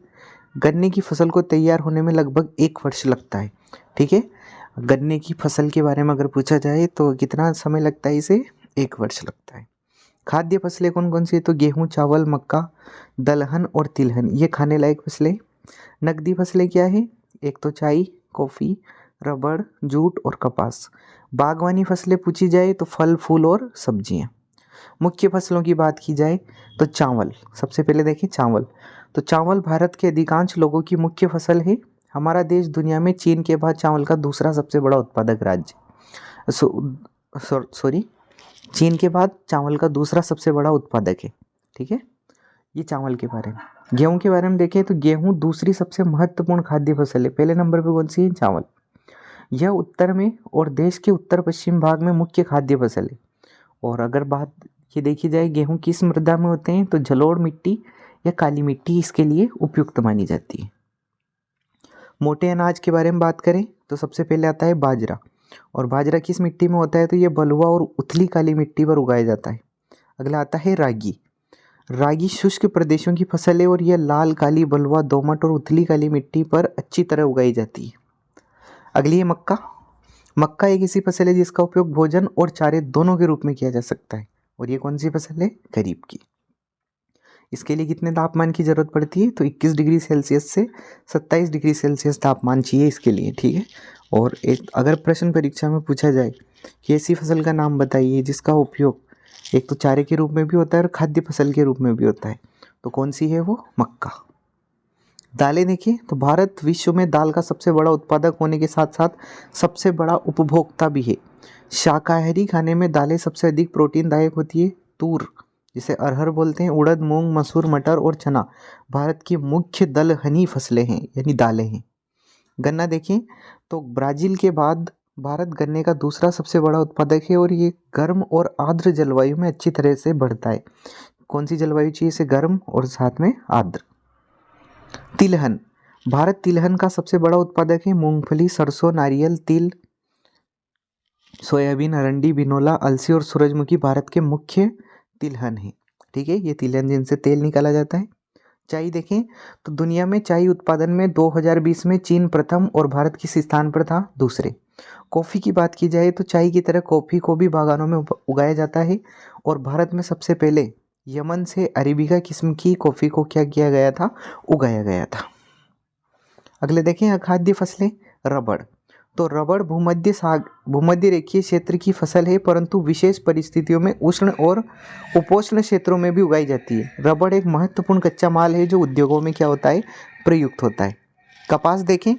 गन्ने की फसल को तैयार होने में लगभग 1 वर्ष लगता है। ठीक है, गन्ने की फसल के बारे में अगर पूछा जाए तो कितना समय लगता है इसे? 1 वर्ष लगता है। खाद्य फसलें कौन कौन सी है? तो गेहूँ, चावल, मक्का, दलहन और तिलहन, ये खाने लायक फसलें। नकदी फसलें क्या है? एक तो चाय, कॉफ़ी, रबड़, जूट और कपास। बागवानी फसलें पूछी जाए तो फल, फूल और सब्जियां। मुख्य फसलों की बात की जाए तो चावल, सबसे पहले देखें चावल। तो चावल भारत के अधिकांश लोगों की मुख्य फसल है। हमारा देश दुनिया में चीन के बाद चावल का दूसरा सबसे बड़ा उत्पादक राज्य, सॉरी चीन के बाद चावल का दूसरा सबसे बड़ा उत्पादक है। ठीक है, ये चावल के बारे में। गेहूं के बारे में देखें तो गेहूं दूसरी सबसे महत्वपूर्ण खाद्य फसल है। पहले नंबर पे कौन सी है? चावल। यह उत्तर में और देश के उत्तर पश्चिम भाग में मुख्य खाद्य फसल है। और अगर बात ये देखी जाए गेहूं किस मृदा में होते हैं, तो जलोढ़ मिट्टी या काली मिट्टी इसके लिए उपयुक्त मानी जाती है। मोटे अनाज के बारे में बात करें तो सबसे पहले आता है बाजरा। और बाजरा किस मिट्टी में होता है, तो ये बलुआ और उथली काली मिट्टी पर उगाया जाता है। अगला आता है रागी। रागी शुष्क प्रदेशों की फसल है और यह लाल, काली, बलुआ, दोमट और उथली काली मिट्टी पर अच्छी तरह उगाई जाती है। अगली है मक्का। मक्का एक ऐसी फसल है जिसका उपयोग भोजन और चारे दोनों के रूप में किया जा सकता है। और ये कौन सी फसल है, खरीफ की। इसके लिए कितने तापमान की जरूरत पड़ती है, तो 21 डिग्री सेल्सियस से 27 डिग्री सेल्सियस तापमान चाहिए इसके लिए, ठीक है। और एक अगर प्रश्न परीक्षा में पूछा जाए कि ऐसी फसल का नाम बताइए जिसका उपयोग एक तो चारे के रूप में भी होता है और खाद्य फसल के रूप में भी होता है, तो कौन सी है वो, मक्का। दालें देखिए तो भारत विश्व में दाल का सबसे बड़ा उत्पादक होने के साथ साथ सबसे बड़ा उपभोक्ता भी है। शाकाहारी खाने में दालें सबसे अधिक प्रोटीनदायक होती है। तूर जिसे अरहर बोलते हैं, उड़द, मूंग, मसूर, मटर और चना भारत की मुख्य दलहनी फसलें हैं, यानी दालें हैं। गन्ना देखें तो ब्राज़ील के बाद भारत गन्ने का दूसरा सबसे बड़ा उत्पादक है और ये गर्म और आर्द्र जलवायु में अच्छी तरह से बढ़ता है। कौन सी जलवायु चाहिए इसे, गर्म और साथ में आर्द्र। तिलहन, भारत तिलहन का सबसे बड़ा उत्पादक है। मूंगफली, सरसों, नारियल, तिल, सोयाबीन, अरंडी, बिनोला, अलसी और सूरजमुखी भारत के मुख्य तिलहन है, ठीक है। ये तिलहन जिनसे तेल निकाला जाता है। चाय देखें तो दुनिया में चाय उत्पादन में 2020 में चीन प्रथम और भारत किस स्थान पर था, दूसरे। कॉफ़ी की बात की जाए तो चाय की तरह कॉफ़ी को भी बागानों में उगाया जाता है और भारत में सबसे पहले यमन से अरेबिका किस्म की कॉफ़ी को क्या किया गया था, उगाया गया था। अगले देखें अखाद्य फसलें। रबड़, तो रबड़ भूमध्य रेखीय क्षेत्र की फसल है, परंतु विशेष परिस्थितियों में उष्ण और उपोष्ण क्षेत्रों में भी उगाई जाती है। रबड़ एक महत्वपूर्ण कच्चा माल है जो उद्योगों में क्या होता है, प्रयुक्त होता है। कपास देखें,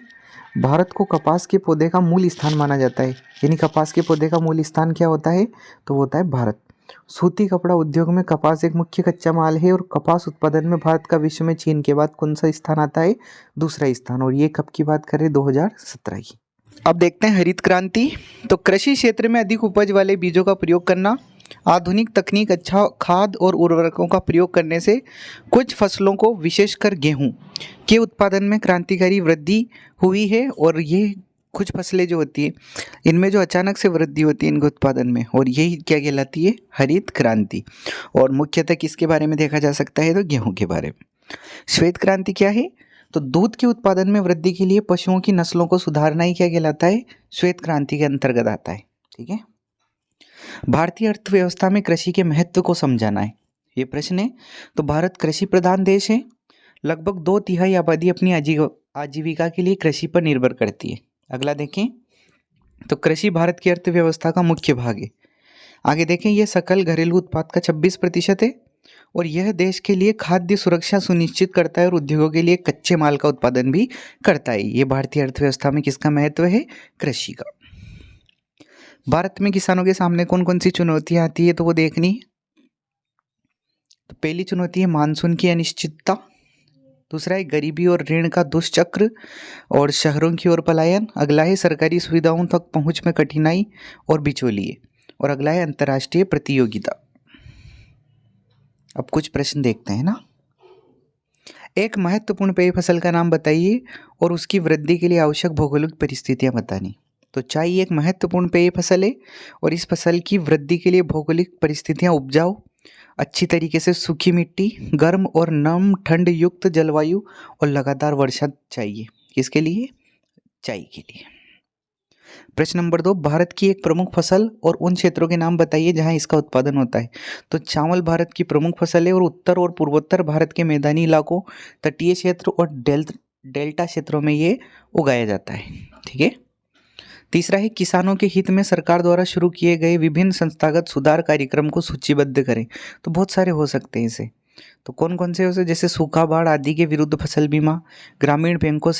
भारत को कपास के पौधे का मूल स्थान माना जाता है, यानी कपास के पौधे का मूल स्थान क्या होता है, तो वो होता है भारत। सूती कपड़ा उद्योग में कपास एक मुख्य कच्चा माल है और कपास उत्पादन में भारत का विश्व में चीन के बाद कौन सा स्थान आता है, दूसरा स्थान। और ये कब की बात करें, 2017 की। अब देखते हैं हरित क्रांति। तो कृषि क्षेत्र में अधिक उपज वाले बीजों का प्रयोग करना, आधुनिक तकनीक, अच्छा खाद और उर्वरकों का प्रयोग करने से कुछ फसलों को विशेषकर गेहूं के उत्पादन में क्रांतिकारी वृद्धि हुई है। और ये कुछ फसलें जो होती हैं इनमें जो अचानक से वृद्धि होती है इनके उत्पादन में, और यही क्या कहलाती है, हरित क्रांति। और मुख्यतः किसके बारे में देखा जा सकता है, तो गेहूँ के बारे में। श्वेत क्रांति क्या है, तो दूध के उत्पादन में वृद्धि के लिए पशुओं की नस्लों को सुधारना ही क्या कहलाता है, श्वेत क्रांति के अंतर्गत आता है, ठीक है। भारतीय अर्थव्यवस्था में कृषि के महत्व को समझाना है, ये प्रश्न है। तो भारत कृषि प्रधान देश है, लगभग 2/3 आबादी अपनी आजीविका के लिए कृषि पर निर्भर करती है। अगला देखें तो कृषि भारत की अर्थव्यवस्था का मुख्य भाग है। आगे देखें, यह सकल घरेलू उत्पाद का 26% है और यह देश के लिए खाद्य सुरक्षा सुनिश्चित करता है और उद्योगों के लिए कच्चे माल का उत्पादन भी करता है। ये भारतीय अर्थव्यवस्था में किसका महत्व है, कृषि का। भारत में किसानों के सामने कौन कौन सी चुनौतियां आती है, तो वो देखनी है। तो पहली चुनौती है मानसून की अनिश्चितता, दूसरा है गरीबी और ऋण का दुष्चक्र और शहरों की ओर पलायन। अगला है सरकारी सुविधाओं तक पहुंच में कठिनाई और बिचौलिए। और अगला है अंतर्राष्ट्रीय प्रतियोगिता। अब कुछ प्रश्न देखते हैं ना। एक महत्वपूर्ण पेय फसल का नाम बताइए और उसकी वृद्धि के लिए आवश्यक भौगोलिक परिस्थितियां बतानी। तो चाय एक महत्वपूर्ण पेय फसल है और इस फसल की वृद्धि के लिए भौगोलिक परिस्थितियां उपजाऊ, अच्छी तरीके से सूखी मिट्टी, गर्म और नम ठंड युक्त जलवायु और लगातार वर्षा चाहिए। किसके लिए, चाय के लिए। प्रश्न नंबर 2, भारत की एक प्रमुख फसल और उन क्षेत्रों के नाम बताइए जहां इसका उत्पादन होता है। तो चावल भारत की प्रमुख फसल है और उत्तर और पूर्वोत्तर भारत के मैदानी इलाकों, तटीय क्षेत्र और डेल्टा क्षेत्रों में ये उगाया जाता है, ठीक है। तीसरा है किसानों के हित में सरकार द्वारा शुरू किए गए विभिन्न संस्थागत सुधार कार्यक्रम को सूचीबद्ध करें। तो बहुत सारे हो सकते हैं इसे, तो कौन कौन से हो सकते, जैसे सूखा, बाढ़ आदि के विरुद्ध फसल बीमा, ग्रामीण बैंकों,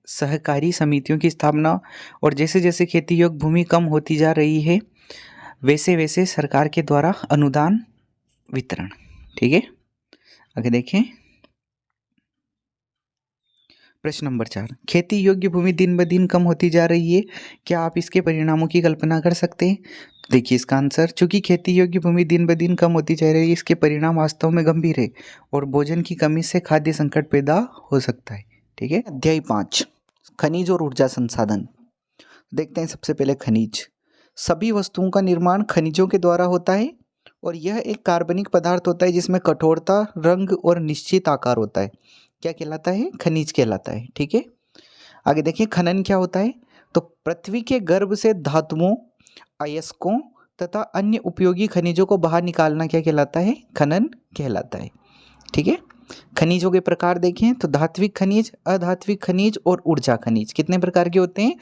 सहकारी समितियों की स्थापना, और जैसे जैसे खेती योग्य भूमि कम होती जा रही है वैसे वैसे सरकार के द्वारा अनुदान वितरण, ठीक है। आगे देखें, प्रश्न नंबर 4, खेती योग्य भूमि दिन ब दिन कम होती जा रही है, क्या आप इसके परिणामों की कल्पना कर सकते हैं? देखिए इसका आंसर, चूंकि खेती योग्य भूमि दिन ब दिन कम होती जा रही है, इसके परिणाम वास्तव में गंभीर है और भोजन की कमी से खाद्य संकट पैदा हो सकता है। ठीक है। अध्याय 5, खनिज और ऊर्जा संसाधन। देखते हैं सबसे पहले खनिज। सभी वस्तुओं का निर्माण खनिजों के द्वारा होता है और यह एक कार्बनिक पदार्थ होता है जिसमें कठोरता, रंग और निश्चित आकार होता है। क्या कहलाता है? खनिज कहलाता है। ठीक है। आगे देखिए खनन क्या होता है। तो पृथ्वी के गर्भ से धातुओं, अयस्कों तथा अन्य उपयोगी खनिजों को बाहर निकालना क्या कहलाता है? खनन कहलाता है। ठीक है। खनिजों के प्रकार देखें तो धात्विक खनिज, अधात्विक खनिज और ऊर्जा खनिज। कितने प्रकार के होते हैं?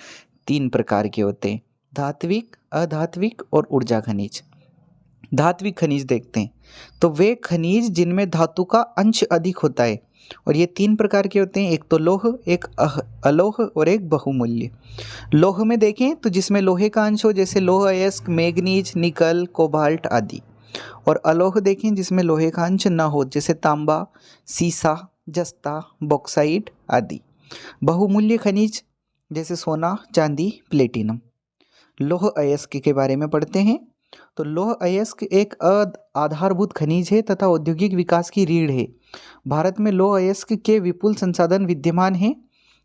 3 प्रकार के होते हैं, धात्विक, अधात्विक और ऊर्जा खनिज। धात्विक खनिज देखते हैं तो वे खनिज जिनमें धातु का अंश अधिक होता है और ये 3 प्रकार के होते हैं, एक तो लौह, एक अलोह और एक बहुमूल्य। लौह में देखें तो जिसमें लोहे का अंश हो, जैसे लौह अयस्क, मैग्नीज, निकल, कोबाल्ट आदि। और अलोह देखें जिसमें लोहे का अंश न हो, जैसे तांबा, सीसा, जस्ता, बॉक्साइट आदि। बहुमूल्य खनिज जैसे सोना, चांदी, प्लेटिनम। लौह अयस्क के बारे में पढ़ते हैं तो लौह अयस्क एक आधारभूत खनिज है तथा औद्योगिक विकास की रीढ़ है। भारत में लौह अयस्क के विपुल संसाधन विद्यमान हैं।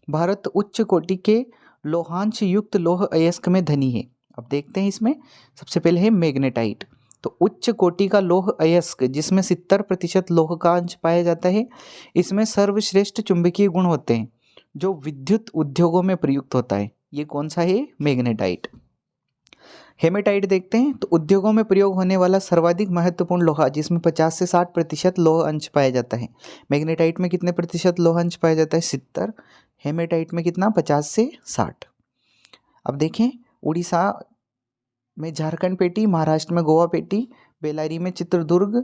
भारत उच्च कोटि के लोहांश युक्त लौह अयस्क में धनी है। अब देखते हैं इसमें सबसे पहले है मैग्नेटाइट। तो उच्च कोटि का लौह अयस्क जिसमें 70% लौह का अंश पाया जाता है। इसमें सर्वश्रेष्ठ चुंबकीय गुण होते हैं जो विद्युत उद्योगों में प्रयुक्त होता है। ये कौन सा है? मैग्नेटाइट। हेमेटाइट देखते हैं तो उद्योगों में प्रयोग होने वाला सर्वाधिक महत्वपूर्ण लोहा जिसमें 50 से 60% लौह अंश पाया जाता है। मैग्नेटाइट में कितने प्रतिशत लौह अंश पाया जाता है? 70। हेमेटाइट में कितना? 50 से 60। अब देखें उड़ीसा में झारखंड पेटी, महाराष्ट्र में गोवा पेटी, बेलारी में चित्रदुर्ग,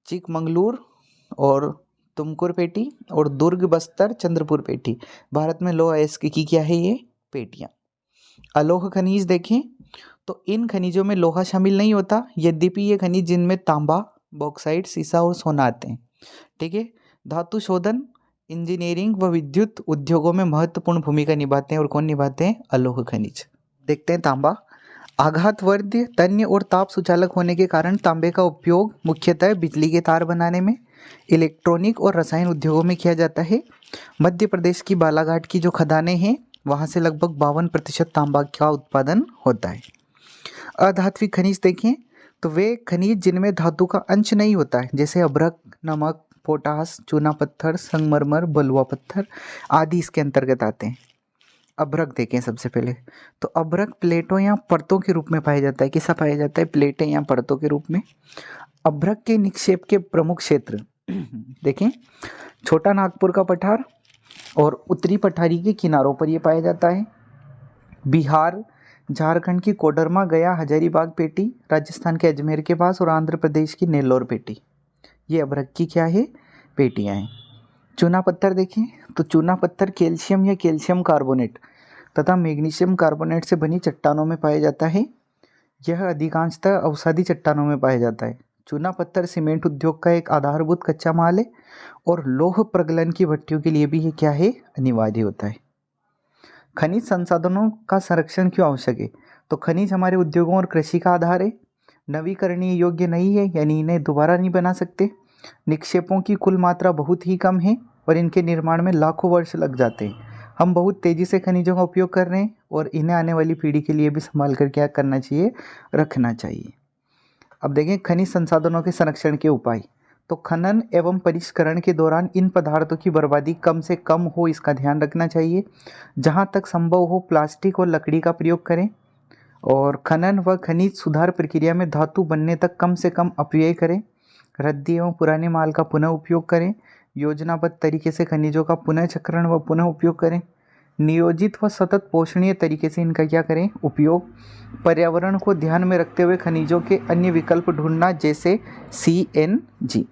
चिकमंगलूर और तुमकुर पेटी और दुर्ग, बस्तर, चंद्रपुर पेटी। भारत में लौह अयस्क की क्या है? ये पेटियाँ। अलोह खनिज देखें तो इन खनिजों में लोहा शामिल नहीं होता, यद्यपि ये खनिज जिनमें तांबा, बॉक्साइट, सीसा और सोना आते हैं। ठीक है। धातु शोधन, इंजीनियरिंग व विद्युत उद्योगों में महत्वपूर्ण भूमिका निभाते हैं और कौन निभाते हैं? अलोह खनिज। देखते हैं तांबा। आघातवर्ध्य, तन्य और ताप सुचालक होने के कारण तांबे का उपयोग मुख्यतः बिजली के तार बनाने में, इलेक्ट्रॉनिक और रसायन उद्योगों में किया जाता है। मध्य प्रदेश की बालाघाट की जो खदानें हैं वहाँ से लगभग 52% तांबा का उत्पादन होता है। अधात्विक खनिज देखें तो वे खनिज जिनमें धातु का अंश नहीं होता है, जैसे अभ्रक, नमक, पोटास, चूना पत्थर, संगमरमर, बलुआ पत्थर आदि इसके अंतर्गत आते हैं। अभ्रक देखें सबसे पहले तो अभ्रक प्लेटों या परतों के रूप में पाया जाता है। किसा पाया जाता है? प्लेटें या परतों के रूप में। अभ्रक के निक्षेप के प्रमुख क्षेत्र देखें, छोटा नागपुर का पठार और उत्तरी पठारी के किनारों पर यह पाया जाता है। बिहार, झारखंड की कोडरमा, गया, हजारीबाग पेटी, राजस्थान के अजमेर के पास और आंध्र प्रदेश की नेल्लोर पेटी, ये अभ्रक की क्या है? पेटियाँ हैं। चूना पत्थर देखें तो चूना पत्थर कैल्शियम या कैल्शियम कार्बोनेट तथा मैग्नीशियम कार्बोनेट से बनी चट्टानों में पाया जाता है। यह अधिकांशतः अवसादी चट्टानों में पाया जाता है। चूना पत्थर सीमेंट उद्योग का एक आधारभूत कच्चा माल है और लौह प्रगलन की भट्टियों के लिए भी ये क्या है? अनिवार्य होता है। खनिज संसाधनों का संरक्षण क्यों आवश्यक है? तो खनिज हमारे उद्योगों और कृषि का आधार है। नवीकरणीय योग्य नहीं है, यानी इन्हें दोबारा नहीं बना सकते। निक्षेपों की कुल मात्रा बहुत ही कम है और इनके निर्माण में लाखों वर्ष लग जाते हैं। हम बहुत तेज़ी से खनिजों का उपयोग कर रहे हैं और इन्हें आने वाली पीढ़ी के लिए भी संभाल कर क्या करना चाहिए? रखना चाहिए। अब देखें खनिज संसाधनों के संरक्षण के उपाय। तो खनन एवं परिष्करण के दौरान इन पदार्थों की बर्बादी कम से कम हो, इसका ध्यान रखना चाहिए। जहाँ तक संभव हो प्लास्टिक और लकड़ी का प्रयोग करें और खनन व खनिज सुधार प्रक्रिया में धातु बनने तक कम से कम अपव्यय करें। रद्दी एवं पुराने माल का पुनः उपयोग करें। योजनाबद्ध तरीके से खनिजों का पुनः चक्रण व पुनः उपयोग करें। नियोजित व सतत पोषणीय तरीके से इनका क्या करें? उपयोग। पर्यावरण को ध्यान में रखते हुए खनिजों के अन्य विकल्प ढूंढना, जैसे CNG।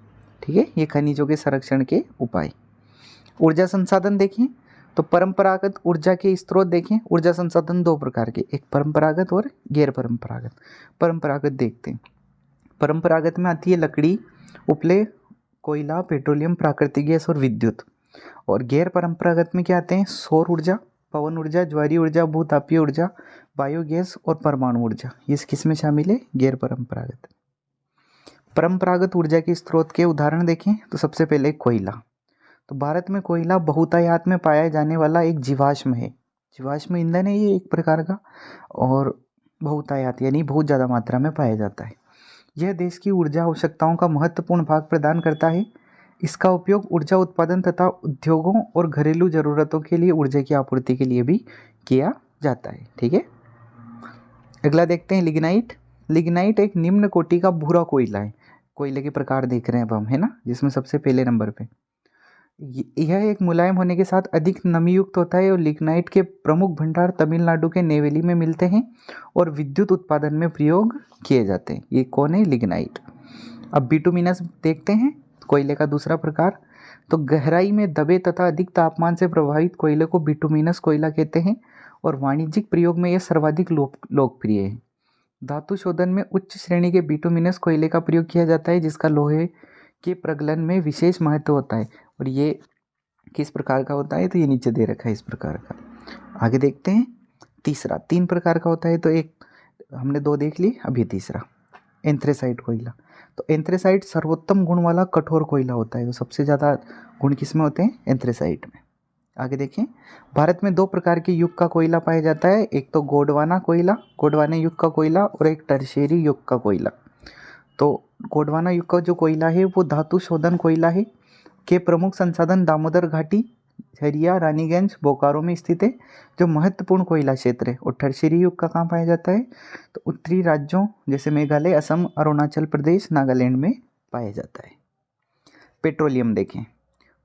ठीक है, ये खनिजों के संरक्षण के उपाय। ऊर्जा संसाधन देखें तो परंपरागत ऊर्जा के स्रोत देखें। ऊर्जा संसाधन 2 प्रकार के, एक परंपरागत और गैर परंपरागत। परंपरागत देखते हैं। परंपरागत में आती है लकड़ी, उपले, कोयला, पेट्रोलियम, प्राकृतिक गैस और विद्युत। और गैर परंपरागत में क्या आते हैं? सौर ऊर्जा, पवन ऊर्जा, ज्वारीय ऊर्जा, भूतापीय ऊर्जा, बायोगैस और परमाणु ऊर्जा। ये किस में शामिल है? गैर परंपरागत। परंपरागत ऊर्जा के स्रोत के उदाहरण देखें तो सबसे पहले कोयला। तो भारत में कोयला बहुतायत में पाया जाने वाला एक जीवाश्म है। जीवाश्म ईंधन है ये एक प्रकार का, और बहुतायत यानी बहुत ज़्यादा मात्रा में पाया जाता है। यह देश की ऊर्जा आवश्यकताओं का महत्वपूर्ण भाग प्रदान करता है। इसका उपयोग ऊर्जा उत्पादन तथा उद्योगों और घरेलू ज़रूरतों के लिए ऊर्जा की आपूर्ति के लिए भी किया जाता है। ठीक है, अगला देखते हैं लिग्नाइट। लिग्नाइट एक निम्न कोटि का भूरा कोयला है। कोयले के प्रकार देख रहे हैं अब हम, है ना, जिसमें सबसे पहले नंबर पे यह एक मुलायम होने के साथ अधिक नमी युक्त होता है और लिग्नाइट के प्रमुख भंडार तमिलनाडु के नेवेली में मिलते हैं और विद्युत उत्पादन में प्रयोग किए जाते हैं। ये कौन है? लिग्नाइट। अब बिटुमिनस देखते हैं, कोयले का दूसरा प्रकार। तो गहराई में दबे तथा अधिक तापमान से प्रभावित कोयले को बिटुमिनस कोयला कहते हैं और वाणिज्यिक प्रयोग में यह सर्वाधिक लोकप्रिय है। धातु शोधन में उच्च श्रेणी के बिटुमिनस कोयले का प्रयोग किया जाता है, जिसका लोहे के प्रगलन में विशेष महत्व होता है। और ये किस प्रकार का होता है? तो ये नीचे दे रखा है इस प्रकार का। आगे देखते हैं तीसरा। 3 प्रकार का होता है, तो एक हमने 2 देख ली, अभी तीसरा एंथ्रेसाइट कोयला। तो एंथ्रेसाइट सर्वोत्तम गुण वाला कठोर कोयला होता है। तो सबसे ज़्यादा गुण किस में होते हैं? एंथ्रेसाइट में। आगे देखें, भारत में 2 प्रकार के युग का कोयला पाया जाता है। एक तो गोंडवाना कोयला, गोंडवाना युग का कोयला, और एक टर्शियरी युग का कोयला। तो गोंडवाना युग का जो कोयला है वो धातु शोधन कोयला है। के प्रमुख संसाधन दामोदर घाटी, झरिया, रानीगंज, बोकारो में स्थित है, जो महत्वपूर्ण कोयला क्षेत्र है। और टर्शियरी युग का कहाँ पाया जाता है? तो उत्तरी राज्यों जैसे मेघालय, असम, अरुणाचल प्रदेश, नागालैंड में पाया जाता है। पेट्रोलियम देखें,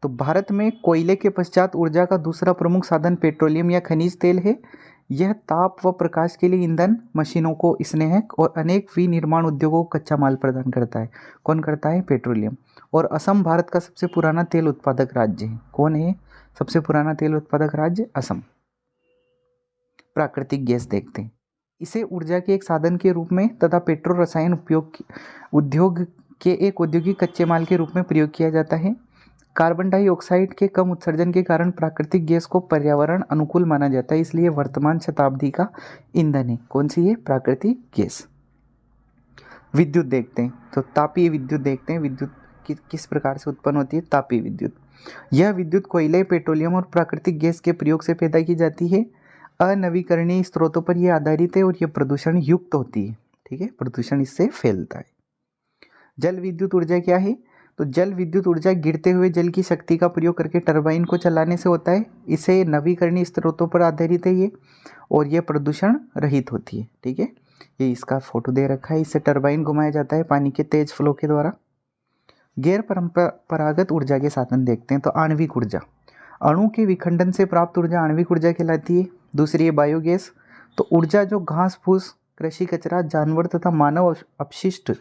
तो भारत में कोयले के पश्चात ऊर्जा का दूसरा प्रमुख साधन पेट्रोलियम या खनिज तेल है। यह ताप व प्रकाश के लिए ईंधन, मशीनों को स्नेहक और अनेक विनिर्माण उद्योगों को कच्चा माल प्रदान करता है। कौन करता है? पेट्रोलियम। और असम भारत का सबसे पुराना तेल उत्पादक राज्य है। कौन है सबसे पुराना तेल उत्पादक राज्य? असम। प्राकृतिक गैस देखते हैं, इसे ऊर्जा के एक साधन के रूप में तथा पेट्रो रसायन उद्योग के एक औद्योगिक कच्चे माल के रूप में प्रयोग किया जाता है। कार्बन डाइऑक्साइड के कम उत्सर्जन के कारण प्राकृतिक गैस को पर्यावरण अनुकूल माना जाता है, इसलिए वर्तमान शताब्दी का ईंधन है। कौन सी है? प्राकृतिक गैस। विद्युत देखते हैं, तो तापीय विद्युत देखते हैं। विद्युत किस प्रकार से उत्पन्न होती है? तापीय विद्युत। यह विद्युत कोयले, पेट्रोलियम और प्राकृतिक गैस के प्रयोग से पैदा की जाती है। अनवीकरणीय स्रोतों पर यह आधारित है और यह प्रदूषण युक्त होती है। ठीक है, प्रदूषण इससे फैलता है। जल विद्युत ऊर्जा क्या है? तो जल विद्युत ऊर्जा गिरते हुए जल की शक्ति का प्रयोग करके टरबाइन को चलाने से होता है। इसे नवीकरणीय स्रोतों पर आधारित है ये, और यह प्रदूषण रहित होती है। ठीक है, ये इसका फोटो दे रखा है। इससे टरबाइन घुमाया जाता है पानी के तेज फ्लो के द्वारा। गैर परंपरागत ऊर्जा के साधन देखते हैं, तो आणविक ऊर्जा। अणु के विखंडन से प्राप्त ऊर्जा आणविक ऊर्जा कहलाती है। दूसरी है बायोगैस। तो ऊर्जा जो घास फूस, कृषि कचरा, जानवर तथा मानव अपशिष्ट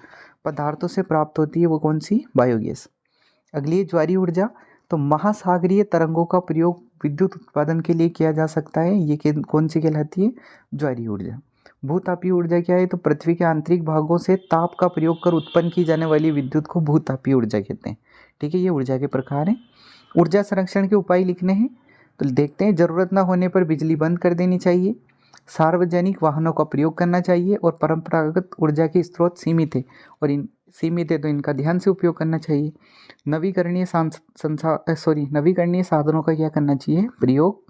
पदार्थों से प्राप्त होती है, वो कौन सी? बायोगैस। अगली है ज्वारीय ऊर्जा। तो महासागरीय तरंगों का प्रयोग विद्युत उत्पादन के लिए किया जा सकता है। ये कौन सी कहलाती है? ज्वारीय ऊर्जा। भूतापीय ऊर्जा क्या है? तो पृथ्वी के आंतरिक भागों से ताप का प्रयोग कर उत्पन्न की जाने वाली विद्युत को भूतापीय ऊर्जा कहते हैं। ठीक है, ये ऊर्जा के प्रकार हैं। ऊर्जा संरक्षण के उपाय लिखने हैं, तो देखते हैं। जरूरत न होने पर बिजली बंद कर देनी चाहिए, सार्वजनिक वाहनों का प्रयोग करना चाहिए, और परंपरागत ऊर्जा के स्रोत सीमित है और तो इनका ध्यान से उपयोग करना चाहिए। नवीकरणीय साधनों का क्या करना चाहिए? प्रयोग।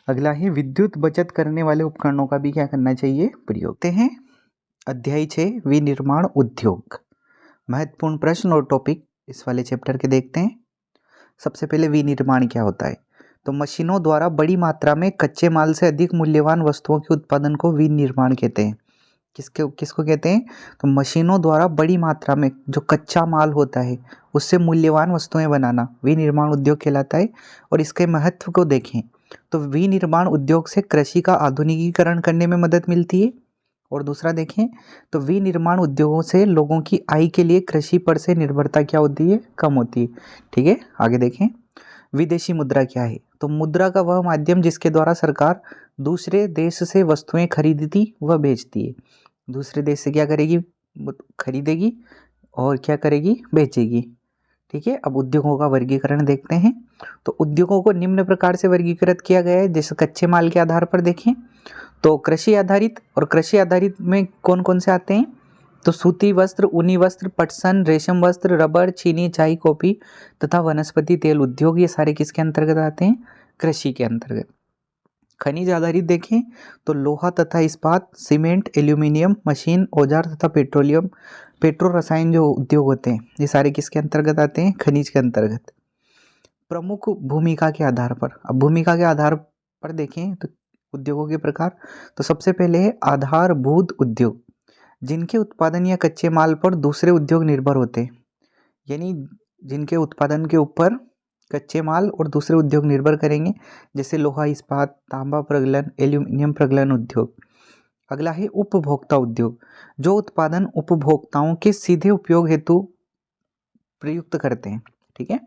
अगला है विद्युत बचत करने वाले उपकरणों का भी क्या करना चाहिए? प्रयोग। देखते हैं अध्याय 6 विनिर्माण उद्योग। महत्वपूर्ण प्रश्न और टॉपिक इस वाले चैप्टर के देखते हैं। सबसे पहले विनिर्माण क्या होता है? तो मशीनों द्वारा बड़ी मात्रा में कच्चे माल से अधिक मूल्यवान वस्तुओं के उत्पादन को विनिर्माण कहते हैं। किसको कहते हैं? तो मशीनों द्वारा बड़ी मात्रा में जो कच्चा माल होता है उससे मूल्यवान वस्तुएं बनाना विनिर्माण उद्योग कहलाता है। और इसके महत्व को देखें तो विनिर्माण उद्योग से कृषि का आधुनिकीकरण करने में मदद मिलती है। और दूसरा देखें तो विनिर्माण उद्योगों से लोगों की आय के लिए कृषि पर से निर्भरता क्या होती है? कम होती है। ठीक है, आगे देखें। विदेशी मुद्रा क्या है? तो मुद्रा का वह माध्यम जिसके द्वारा सरकार दूसरे देश से वस्तुएं खरीदती व बेचती है। दूसरे देश से क्या करेगी? खरीदेगी और क्या करेगी? बेचेगी। ठीक है, अब उद्योगों का वर्गीकरण देखते हैं। तो उद्योगों को निम्न प्रकार से वर्गीकृत किया गया है, जैसे कच्चे माल के आधार पर देखें तो कृषि आधारित, और कृषि आधारित में कौन कौन से आते हैं, तो सूती वस्त्र, ऊनी वस्त्र, पटसन, रेशम वस्त्र, रबर, चीनी, चाय, कॉफी तथा वनस्पति तेल उद्योग, ये सारे किसके अंतर्गत आते हैं, कृषि के अंतर्गत। खनिज आधारित देखें तो लोहा तथा इस्पात, सीमेंट, एल्यूमिनियम, मशीन, औजार तथा पेट्रोलियम, पेट्रो रसायन जो उद्योग होते हैं, ये सारे किसके अंतर्गत आते हैं, खनिज के अंतर्गत। प्रमुख भूमिका के आधार पर, अब भूमिका के आधार पर देखें तो उद्योगों के प्रकार, तो सबसे पहले है आधारभूत उद्योग, जिनके उत्पादन या कच्चे माल पर दूसरे उद्योग निर्भर होते हैं, यानी जिनके उत्पादन के ऊपर कच्चे माल और दूसरे उद्योग निर्भर करेंगे, जैसे लोहा इस्पात, तांबा प्रगलन, एल्यूमिनियम प्रगलन उद्योग। अगला है उपभोक्ता उद्योग, जो उत्पादन उपभोक्ताओं के सीधे उपयोग हेतु प्रयुक्त करते हैं। ठीक है,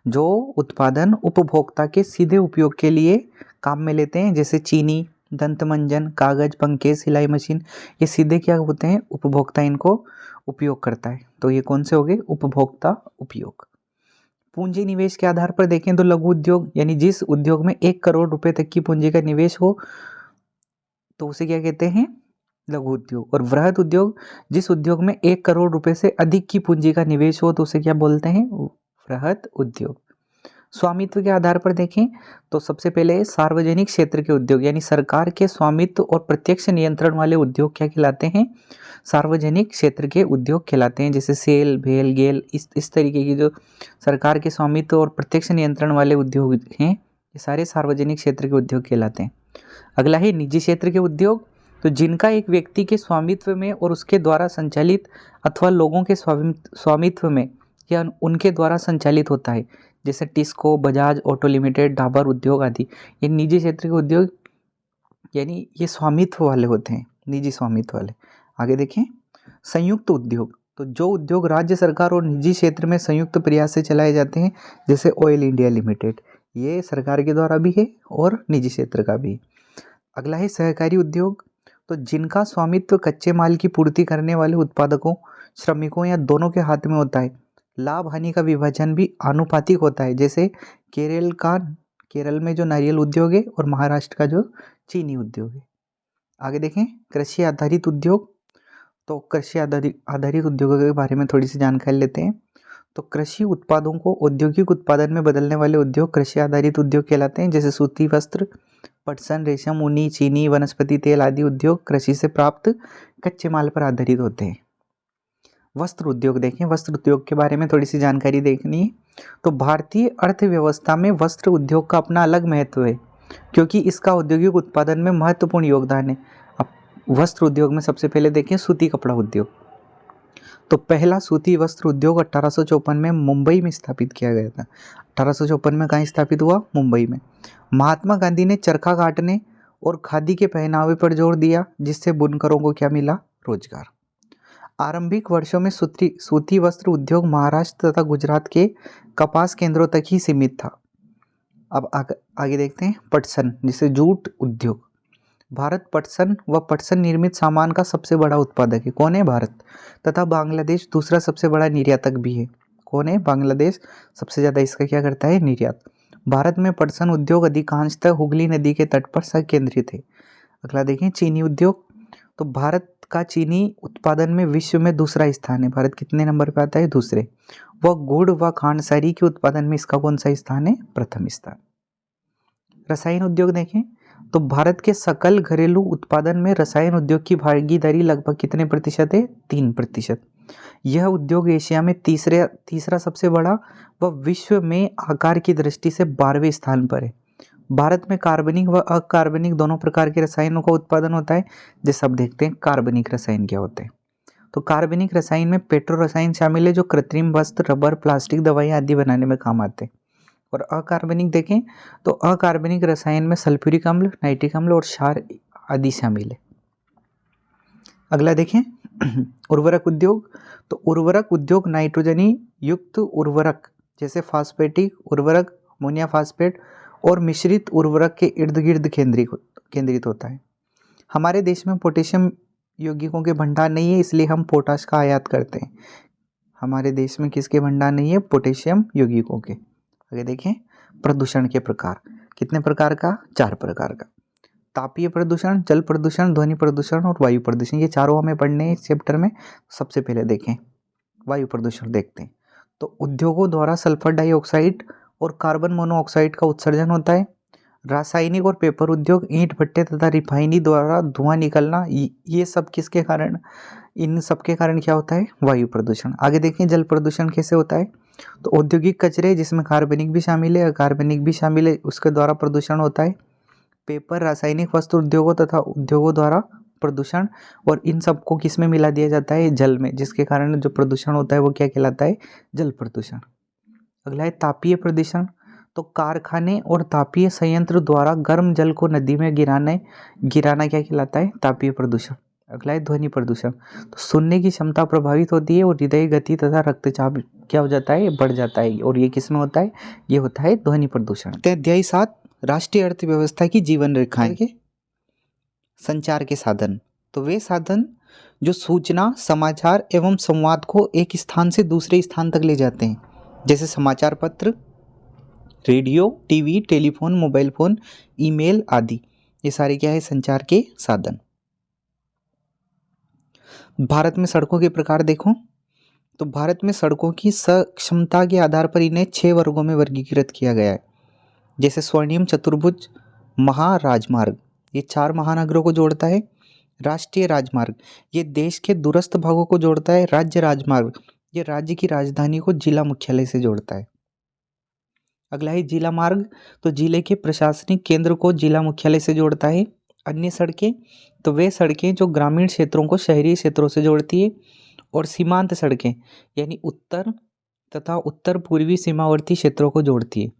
जो उत्पादन उपभोक्ता के सीधे उपयोग के लिए काम में लेते हैं, जैसे चीनी, दंत मंजन, कागज, पंखे, सिलाई मशीन, ये सीधे क्या होते हैं, उपभोक्ता इनको उपयोग करता है। तो ये कौन से हो गए, उपभोक्ता उपयोग। पूंजी निवेश के आधार पर देखें तो लघु उद्योग, यानी जिस उद्योग में 1 करोड़ रुपए तक की पूंजी का निवेश हो तो उसे क्या कहते हैं, लघु उद्योग। और वृहद उद्योग, जिस उद्योग में 1 करोड़ रुपए से अधिक की पूंजी का निवेश हो तो उसे क्या बोलते हैं, वृहद उद्योग। स्वामित्व के आधार पर देखें तो सबसे पहले सार्वजनिक क्षेत्र के उद्योग, यानी सरकार के स्वामित्व और प्रत्यक्ष नियंत्रण वाले उद्योग क्या कहलाते हैं, सार्वजनिक क्षेत्र के उद्योग कहलाते हैं, जैसे सेल, भेल, गेल, इस तरीके की जो सरकार के स्वामित्व और प्रत्यक्ष नियंत्रण वाले उद्योग हैं, ये सारे सार्वजनिक क्षेत्र के उद्योग कहलाते हैं। अगला है निजी क्षेत्र के उद्योग, तो जिनका एक व्यक्ति के स्वामित्व में और उसके द्वारा संचालित अथवा लोगों के स्वामित्व में या उनके द्वारा संचालित होता है, जैसे टिस्को, बजाज ऑटो लिमिटेड, डाबर उद्योग आदि। ये निजी क्षेत्र के उद्योग, यानी ये स्वामित्व वाले होते हैं, निजी स्वामित्व वाले। आगे देखें संयुक्त उद्योग, तो जो उद्योग राज्य सरकार और निजी क्षेत्र में संयुक्त प्रयास से चलाए जाते हैं, जैसे ऑयल इंडिया लिमिटेड, ये सरकार के द्वारा भी है और निजी क्षेत्र का भी। अगला है सहकारी उद्योग, तो जिनका स्वामित्व कच्चे माल की पूर्ति करने वाले उत्पादकों, श्रमिकों या दोनों के हाथ में होता है। लाभ हानि का विभाजन भी आनुपातिक होता है, जैसे केरल में जो नारियल उद्योग है और महाराष्ट्र का जो चीनी उद्योग है। आगे देखें कृषि आधारित उद्योग, तो कृषि आधारित उद्योगों के बारे में थोड़ी सी जानकारी लेते हैं। तो कृषि उत्पादों को औद्योगिक उत्पादन में बदलने वाले उद्योग कृषि आधारित उद्योग कहलाते हैं, जैसे सूती वस्त्र, पटसन, रेशम, ऊनी, चीनी, वनस्पति तेल आदि उद्योग कृषि से प्राप्त कच्चे माल पर आधारित होते हैं। वस्त्र उद्योग देखें, वस्त्र उद्योग के बारे में थोड़ी सी जानकारी देखनी है। तो भारतीय अर्थव्यवस्था में वस्त्र उद्योग का अपना अलग महत्व है, क्योंकि इसका औद्योगिक उत्पादन में महत्वपूर्ण योगदान है। अब वस्त्र उद्योग में सबसे पहले देखें सूती कपड़ा उद्योग, तो पहला सूती वस्त्र उद्योग 1854 में मुंबई में स्थापित किया गया था। 1854 में कहाँ स्थापित हुआ, मुंबई में। महात्मा गांधी ने चरखा काटने और खादी के पहनावे पर जोर दिया, जिससे बुनकरों को क्या मिला, रोजगार। आरंभिक वर्षों में सूती वस्त्र उद्योग महाराष्ट्र तथा गुजरात के कपास केंद्रों तक ही सीमित था। अब आगे देखते हैं पटसन, जिसे जूट उद्योग। भारत पटसन व पटसन निर्मित सामान का सबसे बड़ा उत्पादक है। कौन है, भारत। तथा बांग्लादेश दूसरा सबसे बड़ा निर्यातक भी है। कौन है, बांग्लादेश सबसे ज़्यादा इसका क्या करता है, निर्यात। भारत में पटसन उद्योग अधिकांशतः हुगली नदी के तट पर संकेंद्रित है। अगला देखें चीनी उद्योग, तो भारत का चीनी उत्पादन में विश्व में दूसरा स्थान है। भारत कितने नंबर पर आता है, दूसरे। व गुड़ व खांडसारी के उत्पादन में इसका कौन सा स्थान है, प्रथम स्थान। रसायन उद्योग देखें, तो भारत के सकल घरेलू उत्पादन में रसायन उद्योग की भागीदारी लगभग कितने प्रतिशत है, 3%। यह उद्योग एशिया में तीसरा सबसे बड़ा व विश्व में आकार की दृष्टि से 12वें स्थान पर है। भारत में कार्बनिक व अकार्बनिक दोनों प्रकार के रसायनों का उत्पादन होता है। जैसे अब देखते हैं कार्बनिक रसायन क्या होते हैं। तो कार्बनिक रसायन में पेट्रो रसायन शामिल है, जो कृत्रिम वस्त्र, रबर, प्लास्टिक, दवाइयाँ आदि बनाने में काम आते हैं। और अकार्बनिक देखें तो अकार्बनिक रसायन में सल्फ्यूरिक अम्ल, नाइट्रिक अम्ल और क्षार आदि शामिल है। अगला देखें उर्वरक उद्योग, तो उर्वरक उद्योग नाइट्रोजनी युक्त उर्वरक जैसे फास्फेटिक उर्वरक, अमोनिया फास्फेट और मिश्रित उर्वरक के इर्द गिर्द केंद्रित होता है। हमारे देश में पोटेशियम यौगिकों के भंडार नहीं है, इसलिए हम पोटाश का आयात करते हैं। हमारे देश में किसके भंडार नहीं है? पोटेशियम यौगिकों के। आगे देखें, प्रदूषण के प्रकार। कितने प्रकार का? 4 प्रकार का। तापीय प्रदूषण, जल प्रदूषण, ध्वनि प्रदूषण और वायु प्रदूषण, ये चारों हमें पढ़ने हैं इस चैप्टर में। सबसे पहले देखें वायु प्रदूषण देखते हैं। तो उद्योगों द्वारा सल्फर डाइऑक्साइड और कार्बन मोनोऑक्साइड का उत्सर्जन होता है। रासायनिक और पेपर उद्योग, ईंट भट्टे तथा रिफाइनरी द्वारा धुआं निकलना, ये सब किसके कारण? इन सब के कारण क्या होता है? वायु प्रदूषण। आगे देखें जल प्रदूषण कैसे होता है। तो औद्योगिक कचरे जिसमें कार्बनिक भी शामिल है, अकार्बनिक भी शामिल है, उसके द्वारा प्रदूषण होता है। पेपर, रासायनिक वस्त्र उद्योगों तथा उद्योगों द्वारा प्रदूषण, और इन सबको किस में मिला दिया जाता है? जल में, जिसके कारण जो प्रदूषण होता है वो क्या कहलाता है? जल प्रदूषण। अगला है तापीय प्रदूषण। तो कारखाने और तापीय संयंत्र द्वारा गर्म जल को नदी में गिराना क्या कहलाता है? तापीय प्रदूषण। अगला है ध्वनि प्रदूषण। तो सुनने की क्षमता प्रभावित होती है और हृदय गति तथा रक्तचाप क्या हो जाता है? बढ़ जाता है। और ये किस में होता है? ये होता है ध्वनि प्रदूषण। अध्याय 7, राष्ट्रीय अर्थव्यवस्था की जीवन रेखाएं। संचार के साधन। तो वे साधन जो सूचना, समाचार एवं संवाद को एक स्थान से दूसरे स्थान तक ले जाते हैं, जैसे समाचार पत्र, radio, TV, telephone, mobile phone, email आदि। ये सारे क्या है? संचार के साधन। भारत में सड़कों के प्रकार देखो। तो भारत में सड़कों की सक्षमता के आधार पर इन्हें 6 वर्गों में वर्गीकृत किया गया है। जैसे स्वर्णिम चतुर्भुज महाराजमार्ग, ये 4 महानगरों को जोड़ता है। राष्ट्रीय राजमार्ग, ये देश के दूरस्थ भागों को जोड़ता है। राज्य राजमार्ग, ये राज्य की राजधानी को जिला मुख्यालय से जोड़ता है। अगला है जिला मार्ग। तो जिले के प्रशासनिक केंद्र को जिला मुख्यालय से जोड़ता है। अन्य सड़कें, तो वे सड़कें जो ग्रामीण क्षेत्रों को शहरी क्षेत्रों से जोड़ती है। और सीमांत सड़कें, यानी उत्तर तथा उत्तर पूर्वी सीमावर्ती क्षेत्रों को जोड़ती है।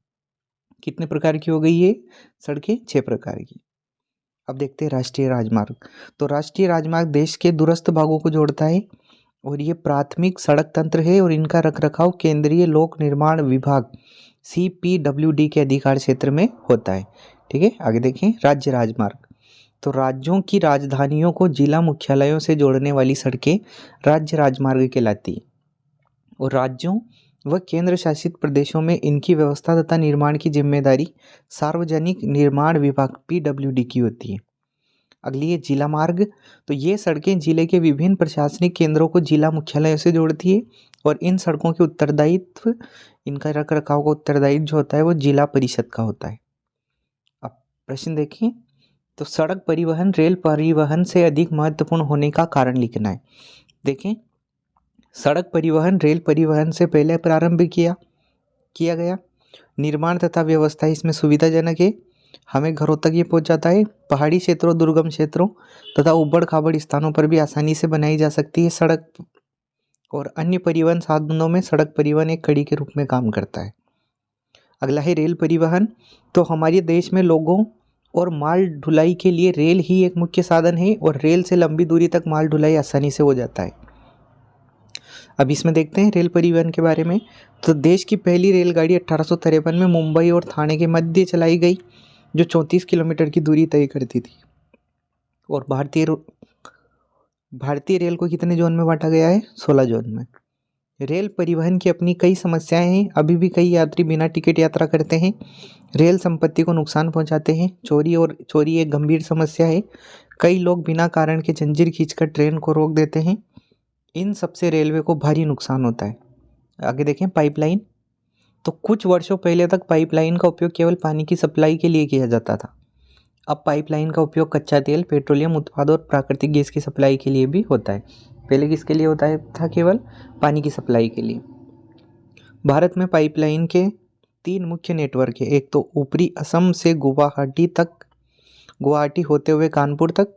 कितने प्रकार की हो गई ये सड़कें? 6 प्रकार की। अब देखते हैं राष्ट्रीय राजमार्ग। तो राष्ट्रीय राजमार्ग देश के दूरस्थ भागों को जोड़ता है और ये प्राथमिक सड़क तंत्र है और इनका रखरखाव केंद्रीय लोक निर्माण विभाग CPWD के अधिकार क्षेत्र में होता है। ठीक है, आगे देखें राज्य राजमार्ग। तो राज्यों की राजधानियों को जिला मुख्यालयों से जोड़ने वाली सड़कें राज्य राजमार्ग कहलाती है और राज्यों व केंद्र शासित प्रदेशों में इनकी व्यवस्था तथा निर्माण की जिम्मेदारी सार्वजनिक निर्माण विभाग PWD की होती है। अगली है जिला मार्ग। तो ये सड़कें जिले के विभिन्न प्रशासनिक केंद्रों को जिला मुख्यालयों से जोड़ती है और इन सड़कों के उत्तरदायित्व, इनका रख रखाव का उत्तरदायित्व जो होता है वो जिला परिषद का होता है। अब प्रश्न देखिए, तो सड़क परिवहन रेल परिवहन से अधिक महत्वपूर्ण होने का कारण लिखना है। देखें, सड़क परिवहन रेल परिवहन से पहले प्रारंभ किया गया। निर्माण तथा व्यवस्था इसमें सुविधाजनक है, हमें घरों तक ये पहुंच जाता है। पहाड़ी क्षेत्रों, दुर्गम क्षेत्रों तथा उबड़ खाबड़ स्थानों पर भी आसानी से बनाई जा सकती है सड़क। और अन्य परिवहन साधनों में सड़क परिवहन एक कड़ी के रूप में काम करता है। अगला है रेल परिवहन। तो हमारे देश में लोगों और माल ढुलाई के लिए रेल ही एक मुख्य साधन है और रेल से लंबी दूरी तक माल ढुलाई आसानी से हो जाता है। अब इसमें देखते हैं रेल परिवहन के बारे में। तो देश की पहली रेलगाड़ी 1853 में मुंबई और थाने के मध्य चलाई गई, जो 34 किलोमीटर की दूरी तय करती थी। और भारतीय रेल को कितने जोन में बांटा गया है? 16 जोन में। रेल परिवहन की अपनी कई समस्याएं हैं। अभी भी कई यात्री बिना टिकट यात्रा करते हैं। रेल संपत्ति को नुकसान पहुंचाते हैं। चोरी एक गंभीर समस्या है। कई लोग बिना कारण के जंजीर खींचकर ट्रेन को रोक देते हैं। इन सबसे रेलवे को भारी नुकसान होता है। आगे देखें पाइपलाइन। तो कुछ वर्षों पहले तक पाइपलाइन का उपयोग केवल पानी की सप्लाई के लिए किया जाता था। अब पाइपलाइन का उपयोग कच्चा तेल, पेट्रोलियम उत्पाद और प्राकृतिक गैस की सप्लाई के लिए भी होता है। पहले किसके लिए होता है था? केवल पानी की सप्लाई के लिए। भारत में पाइपलाइन के 3 मुख्य नेटवर्क है। एक तो ऊपरी असम से गुवाहाटी होते हुए कानपुर तक,